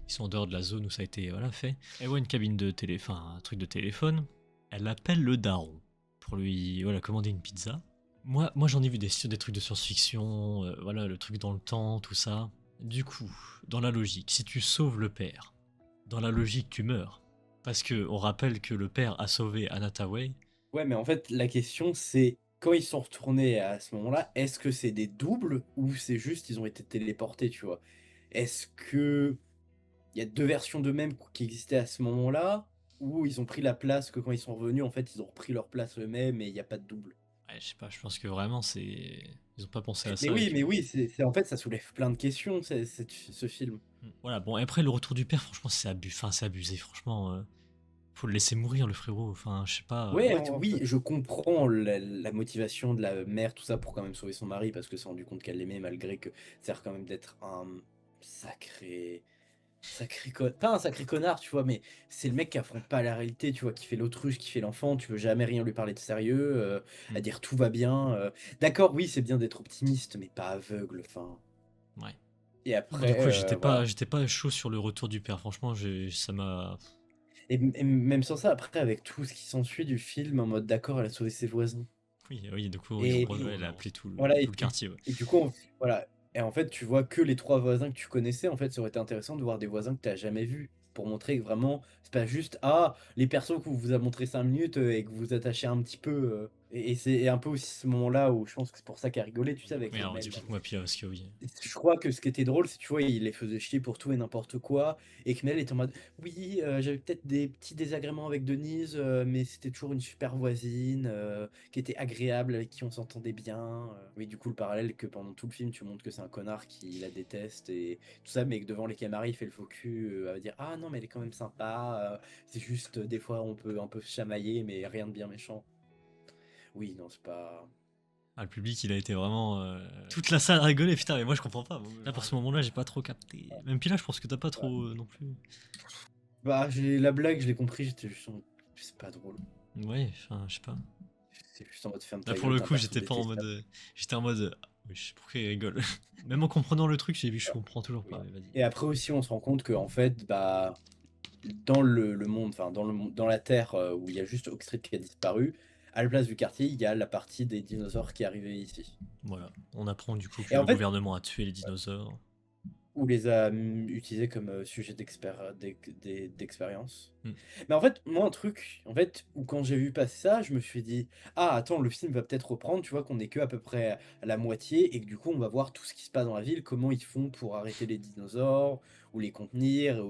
Ils sont en dehors de la zone où ça a été voilà, fait. Elle voit une cabine de téléphone, enfin, un truc de téléphone. Elle appelle le daron pour lui voilà, commander une pizza. Moi j'en ai vu des trucs de science-fiction, voilà, le truc dans le temps, tout ça. Du coup, dans la logique, si tu sauves le père, dans la logique, tu meurs. Parce que on rappelle que le père a sauvé Anataway. Ouais, mais en fait, la question, c'est quand ils sont retournés à ce moment-là, est-ce que c'est des doubles ou c'est juste ils ont été téléportés, tu vois? Est-ce que il y a deux versions d'eux-mêmes qui existaient à ce moment-là, ou ils ont pris la place que quand ils sont revenus, en fait, ils ont repris leur place eux-mêmes et il n'y a pas de double? Ouais, je sais pas, je pense que vraiment c'est. Ils ont pas pensé à ça. Mais oui, en fait, ça soulève plein de questions, ce film. Voilà, bon, après le retour du père, franchement, c'est abusé, franchement. Faut le laisser mourir, le frérot. Enfin, je sais pas. Ouais, oui, je comprends la motivation de la mère, tout ça, pour quand même sauver son mari, parce que s'est rendu compte qu'elle l'aimait, malgré que ça a l'air quand même d'être un sacré, pas un sacré connard, tu vois, mais c'est le mec qui affronte pas la réalité, tu vois, qui fait l'autruche, qui fait l'enfant, tu veux jamais rien lui parler de sérieux, à Hmm. dire tout va bien. D'accord, oui, c'est bien d'être optimiste, mais pas aveugle, enfin. Ouais. Et Moi, du coup, après, voilà. j'étais pas chaud sur le retour du père. Franchement, ça m'a. Et même sans ça, après, avec tout ce qui s'ensuit du film, en mode d'accord, elle a sauvé ses voisins. Oui, oui, du coup, ils ont Et ouais, elle a appelé voilà, tout le quartier. Ouais. et du coup, voilà. Et en fait, tu vois que les trois voisins que tu connaissais. En fait, ça aurait été intéressant de voir des voisins que tu n'as jamais vus pour montrer que vraiment, c'est pas juste les persos que vous a montré 5 minutes et que vous attachez un petit peu. Et c'est un peu aussi ce moment-là où je pense que c'est pour ça qu'elle a rigolé, tu sais, avec Oui, alors Emel. explique-moi, puis parce que oui. Je crois que ce qui était drôle, c'est tu vois, il les faisait chier pour tout et n'importe quoi, et que Mel était en mode oui, j'avais peut-être des petits désagréments avec Denise, mais c'était toujours une super voisine qui était agréable, avec qui on s'entendait bien. Oui, du coup, le parallèle que pendant tout le film, tu montres que c'est un connard qui la déteste et tout ça, mais que devant les caméras, il fait le faux cul à dire ah non, mais elle est quand même sympa, c'est juste des fois on peut un peu se chamailler, mais rien de bien méchant. Oui, non, c'est pas. Ah, le public, il a été vraiment. Toute la salle a rigolé, putain, mais moi je comprends pas. Là, pour ce moment-là, j'ai pas trop capté. Même puis là, je pense que t'as pas trop non plus. Bah, j'ai la blague, je l'ai compris, j'étais juste c'est pas drôle. Ouais, enfin, je sais pas. C'est juste en mode ferme Là, ta pour gueule, le t'es un coup, perso j'étais pas en mode. détestable. J'étais en mode. Wesh, pourquoi il rigole? Même en comprenant le truc, j'ai vu, je comprends toujours Oui. pas, mais vas-y. Et après aussi, on se rend compte que en fait, bah, dans le monde, enfin dans la Terre où il y a juste Oak qui a disparu, à la place du quartier, il y a la partie des dinosaures qui est arrivée ici. Voilà. On apprend du coup que Et le en fait, gouvernement a tué les dinosaures. on les a utilisés comme sujet d'expérience. Hmm. Mais en fait, moi, un truc, en fait, où quand j'ai vu passer ça, je me suis dit, ah, attends, le film va peut-être reprendre, tu vois, qu'on est que à peu près à la moitié, et que du coup, on va voir tout ce qui se passe dans la ville, comment ils font pour arrêter les dinosaures, ou les contenir,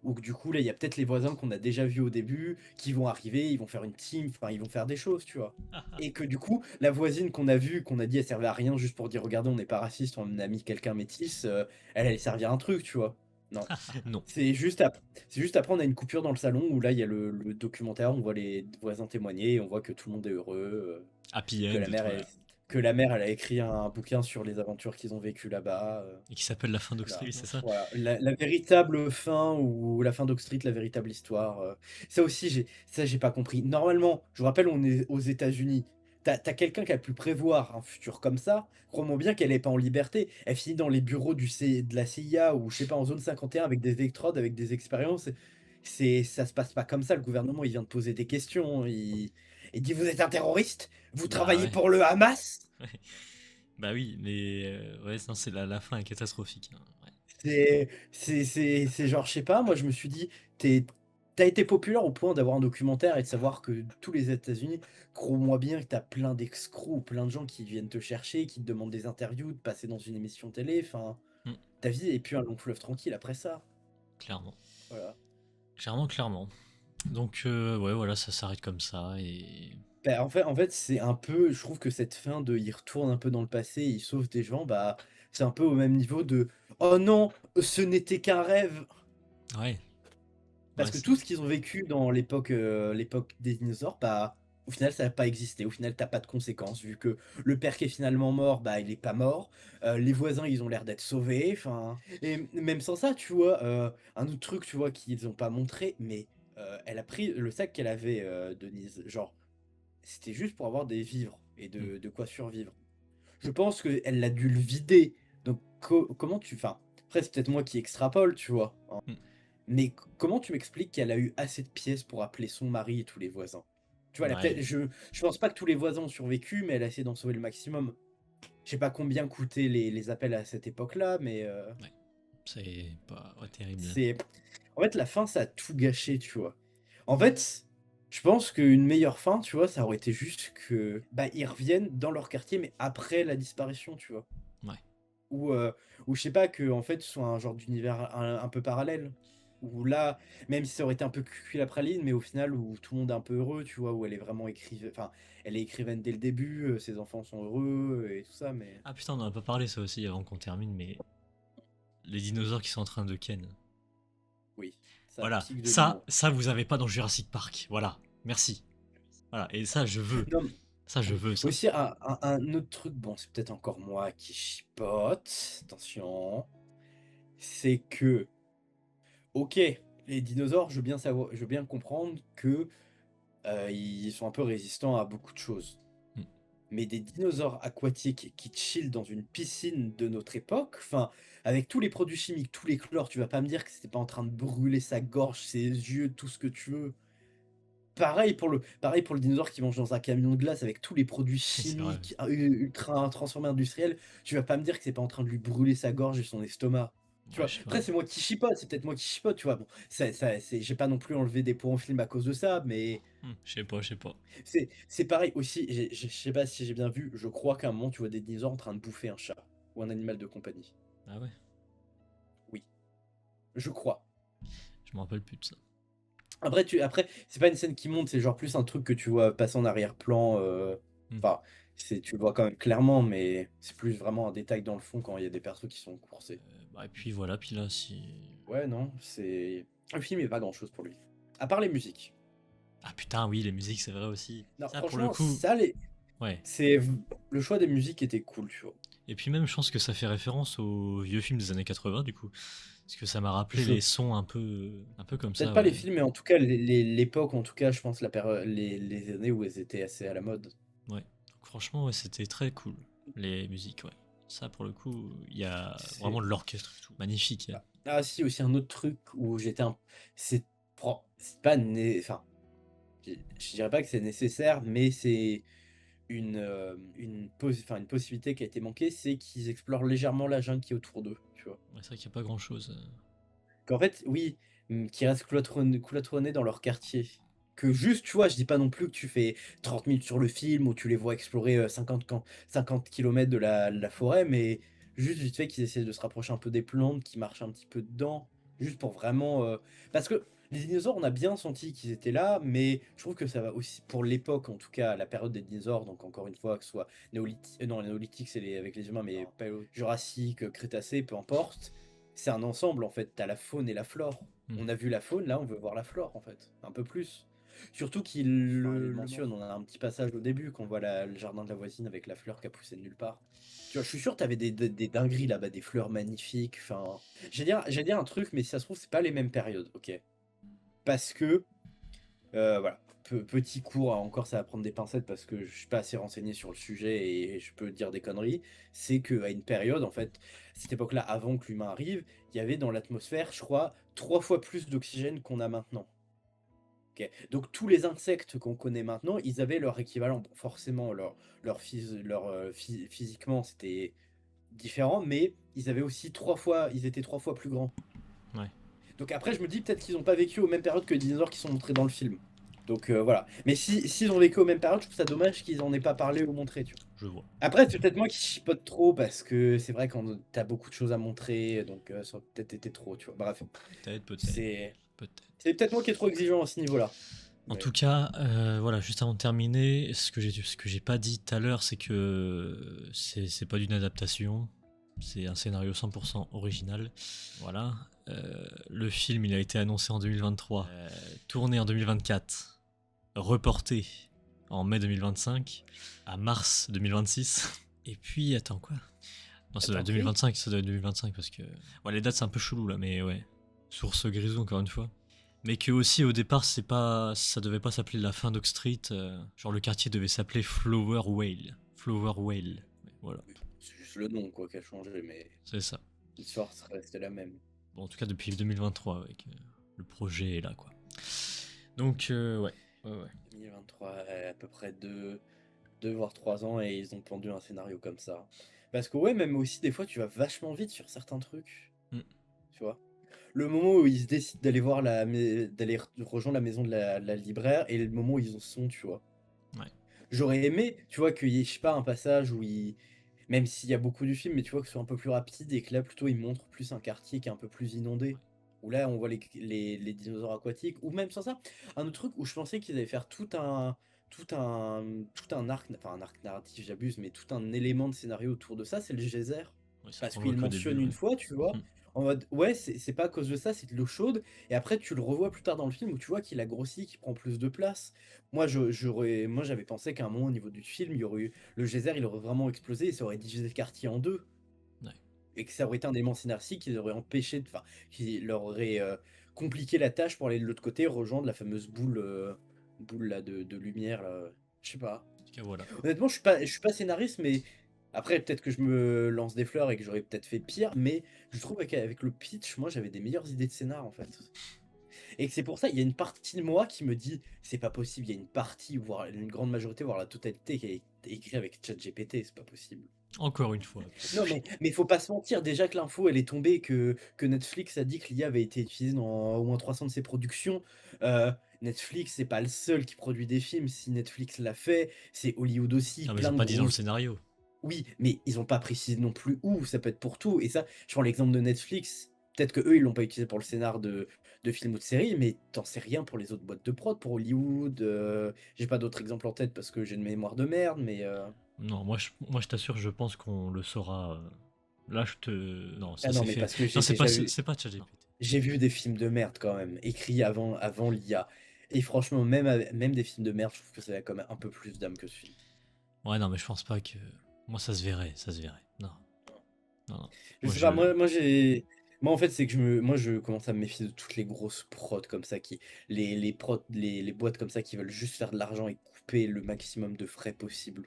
ou que du coup, là, il y a peut-être les voisins qu'on a déjà vus au début, qui vont arriver, ils vont faire une team, enfin, ils vont faire des choses, tu vois. Et que du coup, la voisine qu'on a vue, qu'on a dit, elle servait à rien juste pour dire, regardez, on n'est pas raciste, on a mis quelqu'un métis, elle allait servir à un truc, tu vois. Non. Non. C'est juste après, on a une coupure dans le salon où là, il y a le documentaire, on voit les voisins témoigner, et on voit que tout le monde est heureux, Happy que End la et mère, tout, là. que la mère, elle a écrit un bouquin sur les aventures qu'ils ont vécues là-bas. Et qui s'appelle La fin Voilà, d'Oxtree, c'est ça? voilà. La véritable fin ou la fin d'Oak Street, la véritable histoire. Ça aussi, j'ai pas compris. Normalement, je vous rappelle, on est aux États-Unis. T'as quelqu'un qui a pu prévoir un futur comme ça. Crois-moi bien qu'elle est pas en liberté. Elle finit dans les bureaux de la CIA ou je sais pas en zone 51 avec des électrodes, avec des expériences. Ça se passe pas comme ça. Le gouvernement, il vient de poser des questions. Il dit vous êtes un terroriste? Vous Bah travaillez ouais. pour le Hamas? Bah oui, mais ouais, non, c'est la fin est catastrophique, hein, ouais. C'est genre, je sais pas, moi je me suis dit, t'es tu été populaire au point d'avoir un documentaire et de savoir que tous les États-Unis, crois-moi bien que t'as plein d'escrocs ou plein de gens qui viennent te chercher, qui te demandent des interviews, de passer dans une émission télé, enfin, Mm, ta vie est plus un long fleuve tranquille après ça. clairement. Voilà. Clairement. Donc, ouais, voilà, ça s'arrête comme ça. Et Bah, en fait, c'est un peu je trouve que cette fin de il retourne un peu dans le passé, il sauve des gens, bah, c'est un peu au même niveau de: «Oh non, ce n'était qu'un rêve!» ouais, Parce ouais, que c'est. tout ce qu'ils ont vécu dans l'époque des dinosaures, bah, au final, ça n'a pas existé. Au final, tu pas de conséquences vu que le père qui est finalement mort, bah, il est pas mort. Les voisins, ils ont l'air d'être sauvés, enfin et même sans ça, tu vois, un autre truc, tu vois, qu'ils ont pas montré, mais elle a pris le sac qu'elle avait, Denise, genre, c'était juste pour avoir des vivres et Mm, de quoi survivre. Je pense qu'elle a dû le vider, donc comment tu enfin, après c'est peut-être moi qui extrapole, tu vois? Hein. mm, Mais comment tu m'expliques qu'elle a eu assez de pièces pour appeler son mari et tous les voisins? Tu vois, elle a peut-être ouais, je pense pas que tous les voisins ont survécu, mais elle a essayé d'en sauver le maximum. Je sais pas combien coûtaient les appels à cette époque-là, mais ouais. C'est pas ouais, terrible. c'est en fait, la fin, ça a tout gâché, tu vois? En fait, je pense qu'une meilleure fin, tu vois, ça aurait été juste que, bah, ils reviennent dans leur quartier, mais après la disparition, tu vois? Ouais. Ou, ou je sais pas, qu'en fait, ce soit un genre d'univers un peu parallèle. Où là, même si ça aurait été un peu cuit la praline, mais au final où tout le monde est un peu heureux, tu vois? Où elle est vraiment enfin, elle est écrivaine dès le début, ses enfants sont heureux et tout ça, mais Ah putain, on en a pas parlé ça aussi avant qu'on termine, mais les dinosaures qui sont en train de ken. oui, ça Voilà, pique de ça, l'humour. ça vous avez pas dans Jurassic Park. Voilà, merci. Voilà, et ça je veux. Non, Ça je veux ça. aussi un autre truc, bon, c'est peut-être encore moi qui chipote, attention, c'est que, OK, les dinosaures, je veux bien comprendre que, ils sont un peu résistants à beaucoup de choses. Mm. Mais des dinosaures aquatiques qui chillent dans une piscine de notre époque, enfin, avec tous les produits chimiques, tous les chlores, tu vas pas me dire que c'était pas en train de brûler sa gorge, ses yeux, tout ce que tu veux. Pareil pour le dinosaure qui mange dans un camion de glace avec tous les produits C'est vrai. chimiques, ultra transformés industriels, tu vas pas me dire que c'est pas en train de lui brûler sa gorge et son estomac. Tu Ouais, vois? je sais pas. Après c'est moi qui chipote, c'est peut-être moi qui chipote, tu vois? Bon, j'ai pas non plus enlevé des points au film à cause de ça, mais Je sais pas. c'est pareil aussi, je sais pas si j'ai bien vu, je crois qu'à un moment, tu vois des dinosaures en train de bouffer un chat ou un animal de compagnie. Ah ouais, Oui, je crois. je me rappelle plus de ça. Après, c'est pas une scène qui monte, c'est genre plus un truc que tu vois passer en arrière-plan, Mm. enfin, tu le vois quand même clairement, mais c'est plus vraiment un détail dans le fond quand il y a des persos qui sont coursés. Bah, et puis voilà, puis là, si. Ouais, non, le film est pas grand-chose pour lui. À part les musiques. Ah putain, oui, les musiques, c'est vrai aussi. Non, Ça, pour le franchement, coup, ça, ouais. c'est le choix des musiques était cool, tu vois? Et puis même, je pense que ça fait référence aux vieux films des années 80, du coup. Parce que ça m'a rappelé Je les sons un peu comme Peut-être ça, pas les ouais. films, mais en tout cas l'époque, en tout cas, je pense les années où elles étaient assez à la mode. Ouais. Donc, franchement, ouais, c'était très cool, les musiques, ouais. Ça, pour le coup, il y a C'est vraiment de l'orchestre et tout. Magnifique, hein. si, aussi un autre truc où j'étais un c'est c'est pas né enfin, je dirais pas que c'est nécessaire, mais c'est une possibilité qui a été manquée, c'est qu'ils explorent légèrement la jungle qui est autour d'eux, tu vois? Ouais, c'est vrai qu'il n'y a pas grand-chose. Qu'en fait, oui, qui restent cloîtronnés dans leur quartier. Que juste, tu vois, je dis pas non plus que tu fais 30 minutes sur le film où tu les vois explorer, 50 kilomètres de la forêt, mais juste vite fait qu'ils essaient de se rapprocher un peu des plantes, qu'ils marchent un petit peu dedans, juste pour vraiment, parce que les dinosaures, on a bien senti qu'ils étaient là, mais je trouve que ça va aussi pour l'époque, en tout cas, la période des dinosaures, donc encore une fois, que ce soit non, les néolithiques, c'est avec les humains, mais Jurassique, Crétacé, peu importe, c'est un ensemble en fait, tu la faune et la flore. Hmm. On a vu la faune, là on veut voir la flore en fait, un peu plus. Surtout qu'il le mentionne, on a un petit passage au début quand on voit le jardin de la voisine avec la fleur qui a poussé de nulle part. Tu vois, je suis sûr que t'avais des dingueries là-bas, des fleurs magnifiques, enfin... J'allais dire un truc, mais si ça se trouve, c'est pas les mêmes périodes, ok? Parce que voilà, petit cours, encore ça va prendre des pincettes parce que je suis pas assez renseigné sur le sujet et je peux dire des conneries. C'est qu'à une période, en fait, cette époque-là, avant que l'humain arrive, il y avait dans l'atmosphère, je crois, 3 fois plus d'oxygène qu'on a maintenant. Ok. Donc tous les insectes qu'on connaît maintenant, ils avaient leur équivalent. Bon, forcément, physiquement, c'était différent, mais ils avaient aussi ils étaient 3 fois plus grands. Ouais. Donc après, je me dis peut-être qu'ils n'ont pas vécu aux mêmes périodes que les dinosaures qui sont montrés dans le film. Donc voilà. Mais si s'ils ont vécu aux mêmes périodes, je trouve ça dommage qu'ils en aient pas parlé ou montré, tu vois. Je vois. Après, c'est peut-être moi qui chipote trop parce que c'est vrai quand t'as beaucoup de choses à montrer, donc ça aurait peut-être été trop, tu vois. Bref, Peut-être. c'est Peut-être. c'est peut-être moi qui est trop exigeant à ce niveau-là. En Mais- tout cas, voilà, juste avant de terminer, ce que j'ai pas dit tout à l'heure, c'est que c'est pas d'une adaptation, c'est un scénario 100% original. Voilà. Le film, il a été annoncé en 2023, tourné en 2024, reporté en mai 2025 à mars 2026. Et puis, attends, quoi? Non, ça doit être Attends, 2025, ça doit être 2025 parce que... Ouais, les dates, c'est un peu chelou là, mais ouais. Source grisou, encore une fois. Mais que aussi, au départ, ça devait pas s'appeler la fin d'Oak Street. Genre, le quartier devait s'appeler Flower Whale. Flower Whale. Ouais, voilà, c'est juste le nom quoi qui a changé, mais c'est ça. l'histoire serait restée la même. Bon, en tout cas, depuis 2023, ouais, que le projet est là, quoi. Donc, ouais. 2023, à peu près 2 voire 3 ans et ils ont pondu un scénario comme ça. Parce que ouais, même aussi des fois tu vas vachement vite sur certains trucs, Mm. tu vois. Le moment où ils se décident d'aller voir d'aller rejoindre la maison de la libraire et le moment où ils en sont, tu vois. Ouais. J'aurais aimé, tu vois, qu'il y ait, je sais pas, un passage où ils... Même s'il y a beaucoup du film, mais tu vois que ce soit un peu plus rapide et que là, plutôt, ils montrent plus un quartier qui est un peu plus inondé. Où là, on voit les dinosaures aquatiques. Ou même sans ça, un autre truc où je pensais qu'ils allaient faire tout un arc, enfin un arc narratif, j'abuse, mais tout un élément de scénario autour de ça, c'est le geyser. Ouais, ça Parce qu'on le voit qu'il qu'au début, mentionne ouais. une fois, tu vois, Mm. en mode, ouais, c'est pas à cause de ça, c'est de l'eau chaude. Et après, tu le revois plus tard dans le film où tu vois qu'il a grossi, qu'il prend plus de place. Moi, j'avais pensé qu'à un moment, au niveau du film, il y aurait eu le geyser, il aurait vraiment explosé et ça aurait divisé le quartier en deux. Ouais. Et que ça aurait été un élément scénaristique qui les aurait empêché, enfin, qui leur aurait compliqué la tâche pour aller de l'autre côté, rejoindre la fameuse boule là, de lumière, là. Je sais pas. En tout cas, voilà. Honnêtement, je suis pas scénariste, mais après, peut-être que je me lance des fleurs et que j'aurais peut-être fait pire, mais je trouve qu'avec le pitch, moi, j'avais des meilleures idées de scénar, en fait. Et que c'est pour ça, il y a une partie de moi qui me dit, c'est pas possible, il y a une partie, voire une grande majorité, voire la totalité qui a été écrite avec ChatGPT, c'est pas possible. Encore une fois. Non, mais faut pas se mentir, déjà que l'info, elle est tombée, que Netflix a dit que l'IA avait été utilisée dans au moins 300 de ses productions. Netflix, c'est pas le seul qui produit des films. Si Netflix l'a fait, c'est Hollywood aussi, Non, mais ils plein ont de pas dit dans le grosses... scénario. Oui, mais ils ont pas précisé non plus où, ça peut être pour tout. Et ça, je prends l'exemple de Netflix. Peut-être que eux, ils l'ont pas utilisé pour le scénar de films ou de séries, mais t'en sais rien pour les autres boîtes de prod, pour Hollywood. J'ai pas d'autres exemples en tête parce que j'ai une mémoire de merde, mais... Non, moi je t'assure, je pense qu'on le saura. Là, je te. Non, ça Ah c'est non, mais fait. parce que Non, j'ai déjà vu... c'est pas ChatGPT. J'ai vu des films de merde quand même, écrits avant l'IA. Et franchement, même des films de merde, je trouve que ça a quand même un peu plus d'âme que ce film. Ouais, non, mais je pense pas que. Moi, ça se verrait, ça se verrait. Non, non. Je Moi, sais je. pas, moi en fait, c'est que moi je commence à me méfier de toutes les grosses prods comme ça, les prods, les boîtes comme ça qui veulent juste faire de l'argent et couper le maximum de frais possible.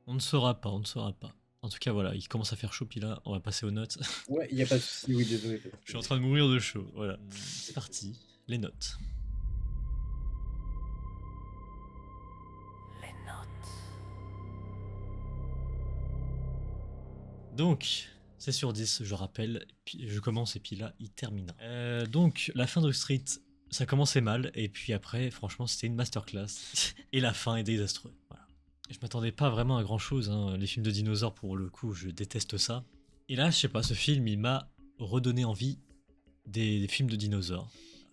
On ne saura pas, on ne saura pas. En tout cas, voilà, il commence à faire chaud, puis là, on va passer aux notes. Ouais, il y a pas de souci, oui, désolé. Je suis en train de mourir de chaud. Voilà, c'est parti. Les notes. Donc, c'est sur 10, je rappelle. Puis je commence et puis là, il termine. Donc, la fin de Street, ça commençait mal. Et puis après, franchement, c'était une masterclass. Et la fin est désastreuse. Voilà. Je m'attendais pas vraiment à grand chose. Hein. Les films de dinosaures, pour le coup, je déteste ça. Et là, je sais pas, ce film, il m'a redonné envie des films de dinosaures.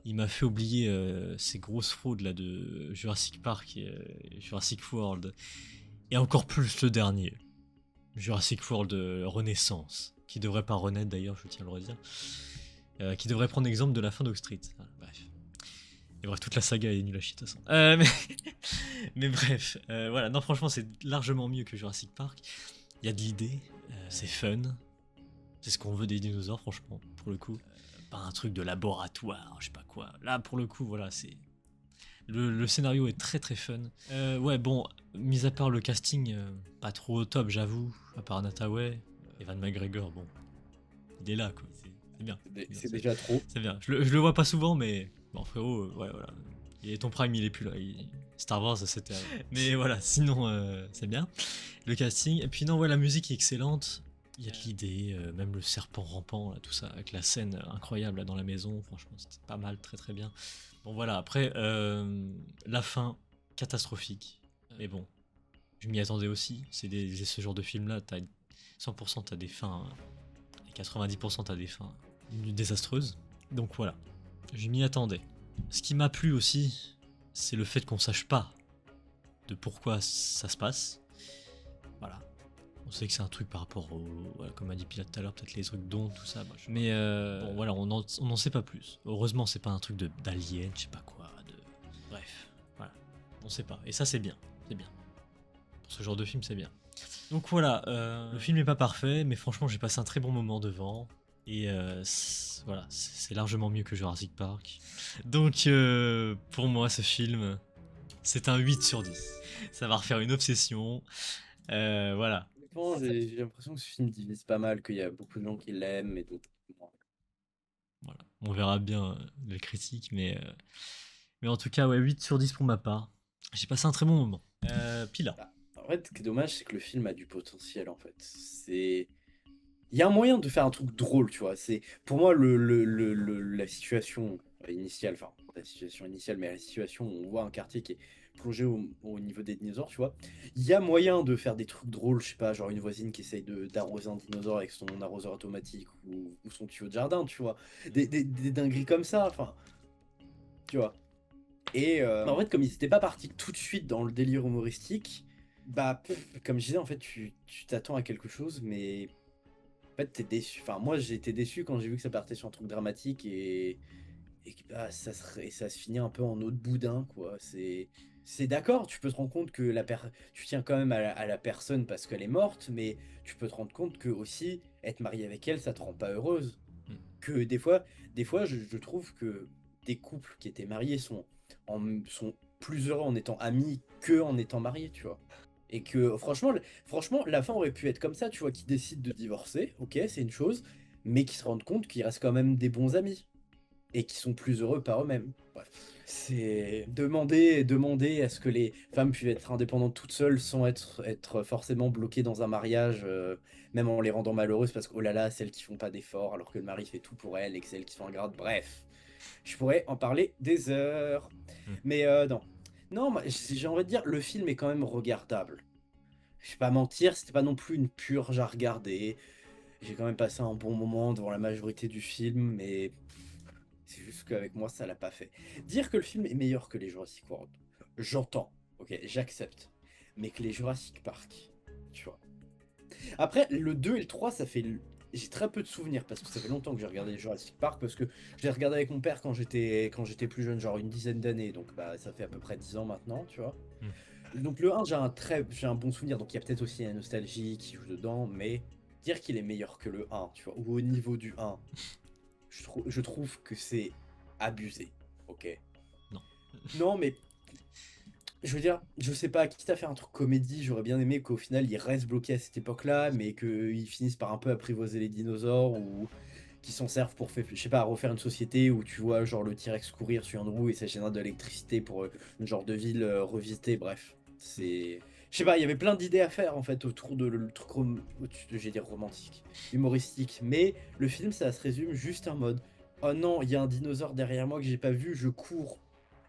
Il m'a fait oublier ces grosses fraudes là de Jurassic Park et Jurassic World. Et encore plus le dernier. Jurassic World Renaissance, qui devrait pas renaître d'ailleurs, je tiens à le redire, qui devrait prendre exemple de la fin d'Oak Street. Voilà, bref. Et bref, toute la saga est nulle à chier de toute façon. Mais bref, voilà, non franchement c'est largement mieux que Jurassic Park. Il y a de l'idée, c'est fun, c'est ce qu'on veut des dinosaures franchement, pour le coup. Pas un truc de laboratoire, je sais pas quoi. Là pour le coup, voilà, c'est... Le scénario est très très fun. Ouais, bon, mis à part le casting, pas trop au top, j'avoue. À part Nataway, Evan McGregor, bon, il est là, quoi. C'est bien. C'est déjà trop. C'est bien. Je le vois pas souvent, mais bon, frérot, ouais, voilà. Et ton prime, il est plus là. Star Wars, c'était avant. Mais voilà, sinon, c'est bien. Le casting. Et puis, non, ouais, la musique est excellente. Il y a de l'idée, même le serpent rampant, là, tout ça, avec la scène incroyable là, dans la maison, franchement, c'était pas mal, très très bien. Bon, voilà, après, la fin, catastrophique. Mais bon, je m'y attendais aussi. Ce genre de film-là, 100% t'as des fins, et 90% t'as des fins désastreuses. Donc voilà, je m'y attendais. Ce qui m'a plu aussi, c'est le fait qu'on sache pas de pourquoi ça se passe. Voilà. On sait que c'est un truc par rapport au. Voilà, comme a dit Pilat tout à l'heure, peut-être les trucs dons, tout ça. Mais bon, voilà, on n'en sait pas plus. Heureusement, c'est pas un truc d'alien, je sais pas quoi. Bref, voilà. On sait pas. Et ça, c'est bien. C'est bien. Pour ce genre de film, c'est bien. Donc voilà, le film n'est pas parfait, mais franchement, j'ai passé un très bon moment devant. Et voilà, c'est largement mieux que Jurassic Park. Donc pour moi, ce film, c'est un 8 sur 10. Ça va refaire une obsession. Voilà. Honnêtement, j'ai l'impression que ce film divise pas mal, qu'il y a beaucoup de gens qui l'aiment et d'autres moins. Voilà. On verra bien les critiques, mais en tout cas, ouais, 8 sur 10 pour ma part. J'ai passé un très bon moment. Pila. Bah, en fait, ce qui est dommage, c'est que le film a du potentiel, en fait. Il y a un moyen de faire un truc drôle, tu vois. C'est pour moi la situation initiale, enfin pas la situation initiale, mais la situation où on voit un quartier qui est plongé au niveau des dinosaures, tu vois. Il y a moyen de faire des trucs drôles, je sais pas, genre une voisine qui essaye d'arroser un dinosaure avec son arroseur automatique ou son tuyau de jardin, tu vois. Des dingueries comme ça, enfin, tu vois. Et en fait, comme ils n'étaient pas partis tout de suite dans le délire humoristique, bah, comme je disais, en fait, tu t'attends à quelque chose, mais en fait, t'es déçu. Enfin, moi, j'ai été déçu quand j'ai vu que ça partait sur un truc dramatique et que bah, ça se finit un peu en eau de boudin, quoi. C'est d'accord, tu peux te rendre compte que tu tiens quand même à la personne parce qu'elle est morte, mais tu peux te rendre compte que aussi, être marié avec elle, ça te rend pas heureuse. Mm. Que des fois je trouve que des couples qui étaient mariés sont plus heureux en étant amis que en étant mariés, tu vois. Et que franchement, la fin aurait pu être comme ça, tu vois, qui décident de divorcer, ok, c'est une chose, mais qui se rendent compte qu'ils restent quand même des bons amis et qui sont plus heureux par eux-mêmes. Bref, c'est demander à ce que les femmes puissent être indépendantes toutes seules sans être forcément bloquées dans un mariage, même en les rendant malheureuses parce que oh là là, celles qui font pas d'efforts alors que le mari fait tout pour elles et que celles qui sont ingrates. Bref, je pourrais en parler des heures. Mm. Mais non. Non, j'ai envie de dire, le film est quand même regardable. Je vais pas mentir, c'était pas non plus une purge à regarder. J'ai quand même passé un bon moment devant la majorité du film, mais c'est juste qu'avec moi, ça l'a pas fait. Dire que le film est meilleur que les Jurassic World, j'entends, ok, j'accepte. Mais que les Jurassic Park, tu vois. Après, le 2 et le 3, ça fait. J'ai très peu de souvenirs parce que ça fait longtemps que j'ai regardé les Jurassic Park parce que je l'ai regardé avec mon père quand j'étais plus jeune, genre une dizaine d'années. Donc bah ça fait à peu près 10 ans maintenant, tu vois. Donc le 1, j'ai un bon souvenir. Donc il y a peut-être aussi la nostalgie qui joue dedans, mais dire qu'il est meilleur que le 1, tu vois, ou au niveau du 1, je trouve que c'est abusé. Ok. Non. Non, mais je veux dire, je sais pas, quitte à faire un truc comédie, j'aurais bien aimé qu'au final ils restent bloqués à cette époque-là, mais qu'ils finissent par un peu apprivoiser les dinosaures ou qu'ils s'en servent pour, je sais pas, refaire une société où tu vois genre le T-Rex courir sur une roue et ça génère de l'électricité pour une genre de ville revisitée, bref. C'est. Je sais pas, il y avait plein d'idées à faire en fait autour de le truc, j'ai dire romantique, humoristique, mais le film ça se résume juste en mode oh non, il y a un dinosaure derrière moi que j'ai pas vu, je cours.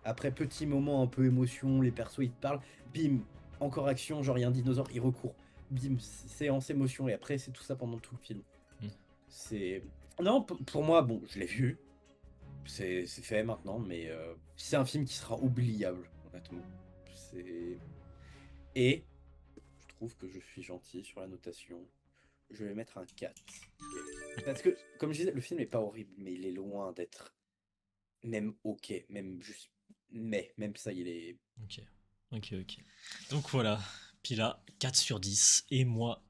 Après, petit moment un peu émotion, les persos ils te parlent, bim, encore action, genre il y a un dinosaure, il recourt, bim, séance émotion, et après c'est tout ça pendant tout le film. Mm. C'est. Non, pour moi, bon, je l'ai vu, c'est fait maintenant, mais c'est un film qui sera oubliable, honnêtement. C'est. Et je trouve que je suis gentil sur la notation. Je vais mettre un 4. Parce que, comme je disais, le film est pas horrible, mais il est loin d'être même ok, même juste. Mais, même ça, il est. Ok. Ok. Donc voilà, Pila, 4 sur 10, et moi,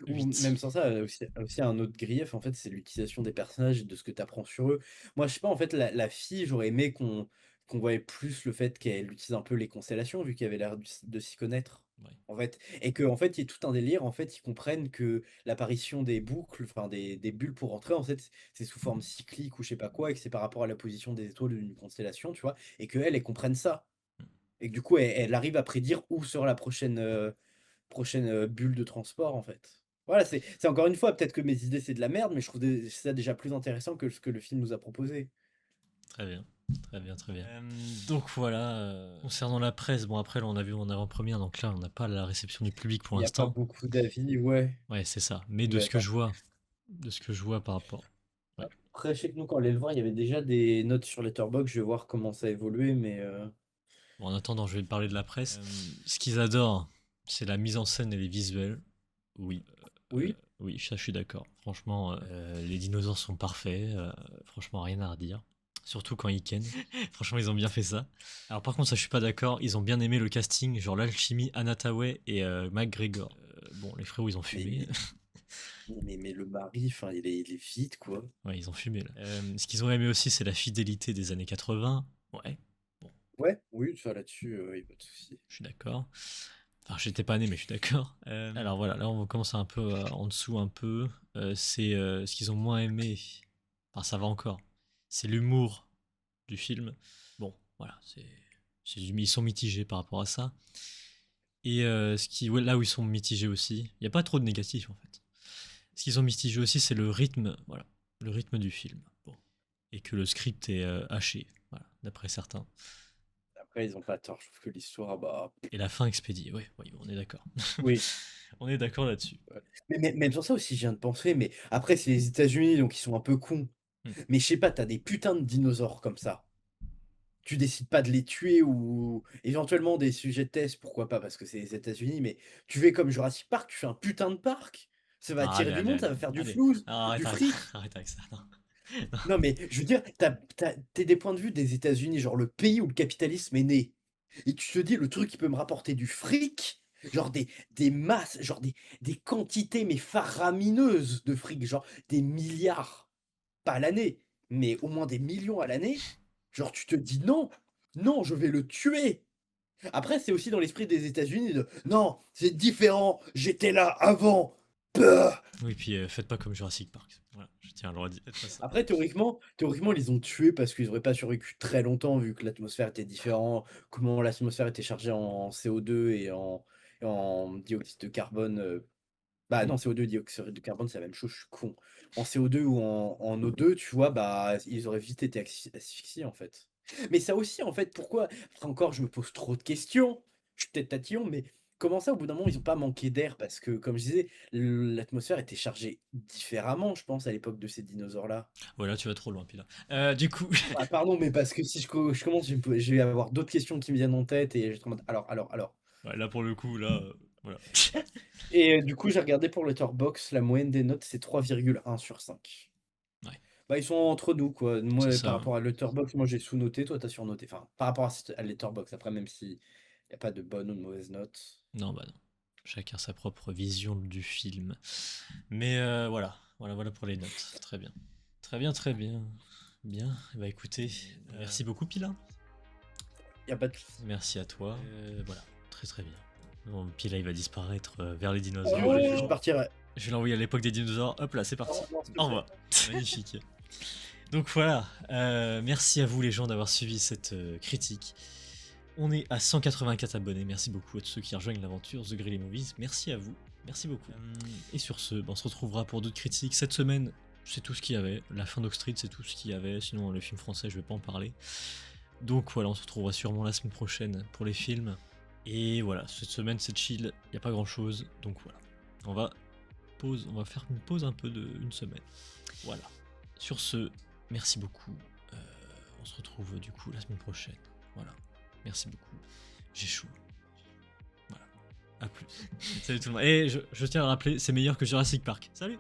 Ou 8. même sans ça, aussi un autre grief, en fait, c'est l'utilisation des personnages et de ce que tu apprends sur eux. Moi, je sais pas, en fait, la fille, j'aurais aimé qu'on voyait plus le fait qu'elle utilise un peu les constellations, vu qu'elle avait l'air de s'y connaître. Ouais. En fait, et qu'en fait, il y a tout un délire, en fait, ils comprennent que l'apparition des boucles, enfin des bulles pour rentrer, en fait, c'est sous forme cyclique ou je sais pas quoi, et que c'est par rapport à la position des étoiles d'une constellation, tu vois, et qu'elle, elle comprenne ça. Et que du coup, elle arrive à prédire où sera la prochaine bulle de transport, en fait. Voilà, c'est encore une fois, peut-être que mes idées, c'est de la merde, mais je trouve ça déjà plus intéressant que ce que le film nous a proposé. Très bien. Très bien, très bien. Donc voilà, concernant la presse, bon après là on a vu en avant-première, donc là on n'a pas la réception du public pour Il y a pas l'instant. beaucoup d'avis, ouais. Ouais, c'est ça. Mais de Mais ce que attends. je vois par rapport. Ouais. Après, je sais que nous, quand on allait le voir, il y avait déjà des notes sur Letterboxd. Je vais voir comment ça a évolué, mais Bon, en attendant, je vais te parler de la presse. Ce qu'ils adorent, c'est la mise en scène et les visuels. Oui. oui. Oui, ça je suis d'accord. Franchement, les dinosaures sont parfaits. Franchement, rien à redire. Surtout quand ils ken. Franchement, ils ont bien fait ça. Alors par contre, ça je suis pas d'accord. Ils ont bien aimé le casting, genre l'alchimie, Anna Tawai et McGregor. Bon, les frérots, ils ont fumé. Mais le mari, enfin, il est vite, quoi. Ouais, ils ont fumé là. Ce qu'ils ont aimé aussi, c'est la fidélité des années 80. Ouais, bon, Ouais, oui, ça là-dessus, il n'y a pas de souci. je suis d'accord. Enfin, j'étais pas né, mais je suis d'accord. Alors voilà, là on va commencer un peu en dessous un peu. C'est ce qu'ils ont moins aimé. Enfin, ça va encore. C'est l'humour du film. Bon, voilà, ils sont mitigés par rapport à ça. Et ouais, là où ils sont mitigés aussi, il n'y a pas trop de négatifs en fait. Ce qu'ils ont mitigé aussi, c'est le rythme, voilà, le rythme du film. Bon. Et que le script est haché, voilà, d'après certains. Après, ils ont pas tort. Je trouve que l'histoire, bah. Et la fin expédiée, oui, oui, on est d'accord. Oui. On est d'accord là-dessus. Ouais. Mais même sur ça aussi, je viens de penser, mais après, c'est les États-Unis, donc ils sont un peu cons. Hmm. Mais je sais pas, t'as des putains de dinosaures comme ça. Tu décides pas de les tuer ou éventuellement des sujets de test, pourquoi pas, parce que c'est les États-Unis, mais tu fais comme Jurassic Park, tu fais un putain de parc. Ça va Ah, attirer allez, du allez, monde, ça allez, va faire du allez. flouze, Ah, arrête, du arrête, fric. arrête avec ça. Non. Non, mais je veux dire, t'es des points de vue des États-Unis, genre le pays où le capitalisme est né. Et tu te dis, le truc qui peut me rapporter du fric, genre des masses, genre des quantités, mais faramineuses de fric, genre des milliards, pas à l'année, mais au moins des millions à l'année. Genre, tu te dis non, non, je vais le tuer. Après, c'est aussi dans l'esprit des États-Unis de non, c'est différent, j'étais là avant. Bah. Oui, puis faites pas comme Jurassic Park. Voilà, je tiens à le redire. Faites pas ça. Après, théoriquement, ils les ont tués parce qu'ils n'auraient pas survécu très longtemps vu que l'atmosphère était différente, comment l'atmosphère était chargée en CO2 et en dioxyde de carbone. Bah non, CO2 et dioxyde de carbone, c'est la même chose, je suis con. En CO2 ou en O2, tu vois, bah ils auraient vite été asphyxiés en fait. Mais ça aussi, en fait, pourquoi? Après encore, je me pose trop de questions. Je suis peut-être tatillon, mais comment ça, au bout d'un moment, ils n'ont pas manqué d'air? Parce que, comme je disais, l'atmosphère était chargée différemment, je pense, à l'époque de ces dinosaures-là. Voilà, tu vas trop loin, puis là. Du coup, Ah, pardon, mais parce que si je commence, je vais avoir d'autres questions qui me viennent en tête et je vais être en mode, alors. ouais, là pour le coup, là, voilà. Et du coup, j'ai regardé pour Letterboxd, la moyenne des notes, c'est 3,1 sur 5. Ouais, Bah, ils sont entre nous, quoi. c'est Moi, ça. par Hein. rapport à Letterboxd, moi j'ai sous-noté, toi t'as surnoté. Enfin, par rapport à Letterboxd, après, même s'il n'y a pas de bonne ou de mauvaise note. Non, bah non. Chacun sa propre vision du film. Mais voilà, voilà pour les notes. Très bien. Très bien, très bien. Bien, bah écoutez, merci beaucoup Pila. Il n'y a pas de. Merci à toi. Voilà, très très bien. Bon, Pila il va disparaître vers les dinosaures. Oh, je partirai. Je vais l'envoyer à l'époque des dinosaures. Hop là, c'est parti. Oh, non, s'il te Au plaît. revoir. Magnifique. Donc voilà, merci à vous les gens d'avoir suivi cette critique. On est à 184 abonnés, merci beaucoup à tous ceux qui rejoignent l'aventure The Grilly Movies, merci à vous, merci beaucoup. Et sur ce, on se retrouvera pour d'autres critiques. Cette semaine, c'est tout ce qu'il y avait. La fin d'Oak c'est tout ce qu'il y avait, sinon le film français, je vais pas en parler. Donc voilà, on se retrouvera sûrement la semaine prochaine pour les films. Et voilà, cette semaine c'est chill, il n'y a pas grand chose, donc voilà. On va faire une pause un peu d'une semaine. Voilà. Sur ce, merci beaucoup. On se retrouve du coup la semaine prochaine. Voilà. Merci beaucoup. J'ai chaud. Voilà. A plus. Salut tout le monde. Et je tiens à rappeler, c'est meilleur que Jurassic Park. Salut!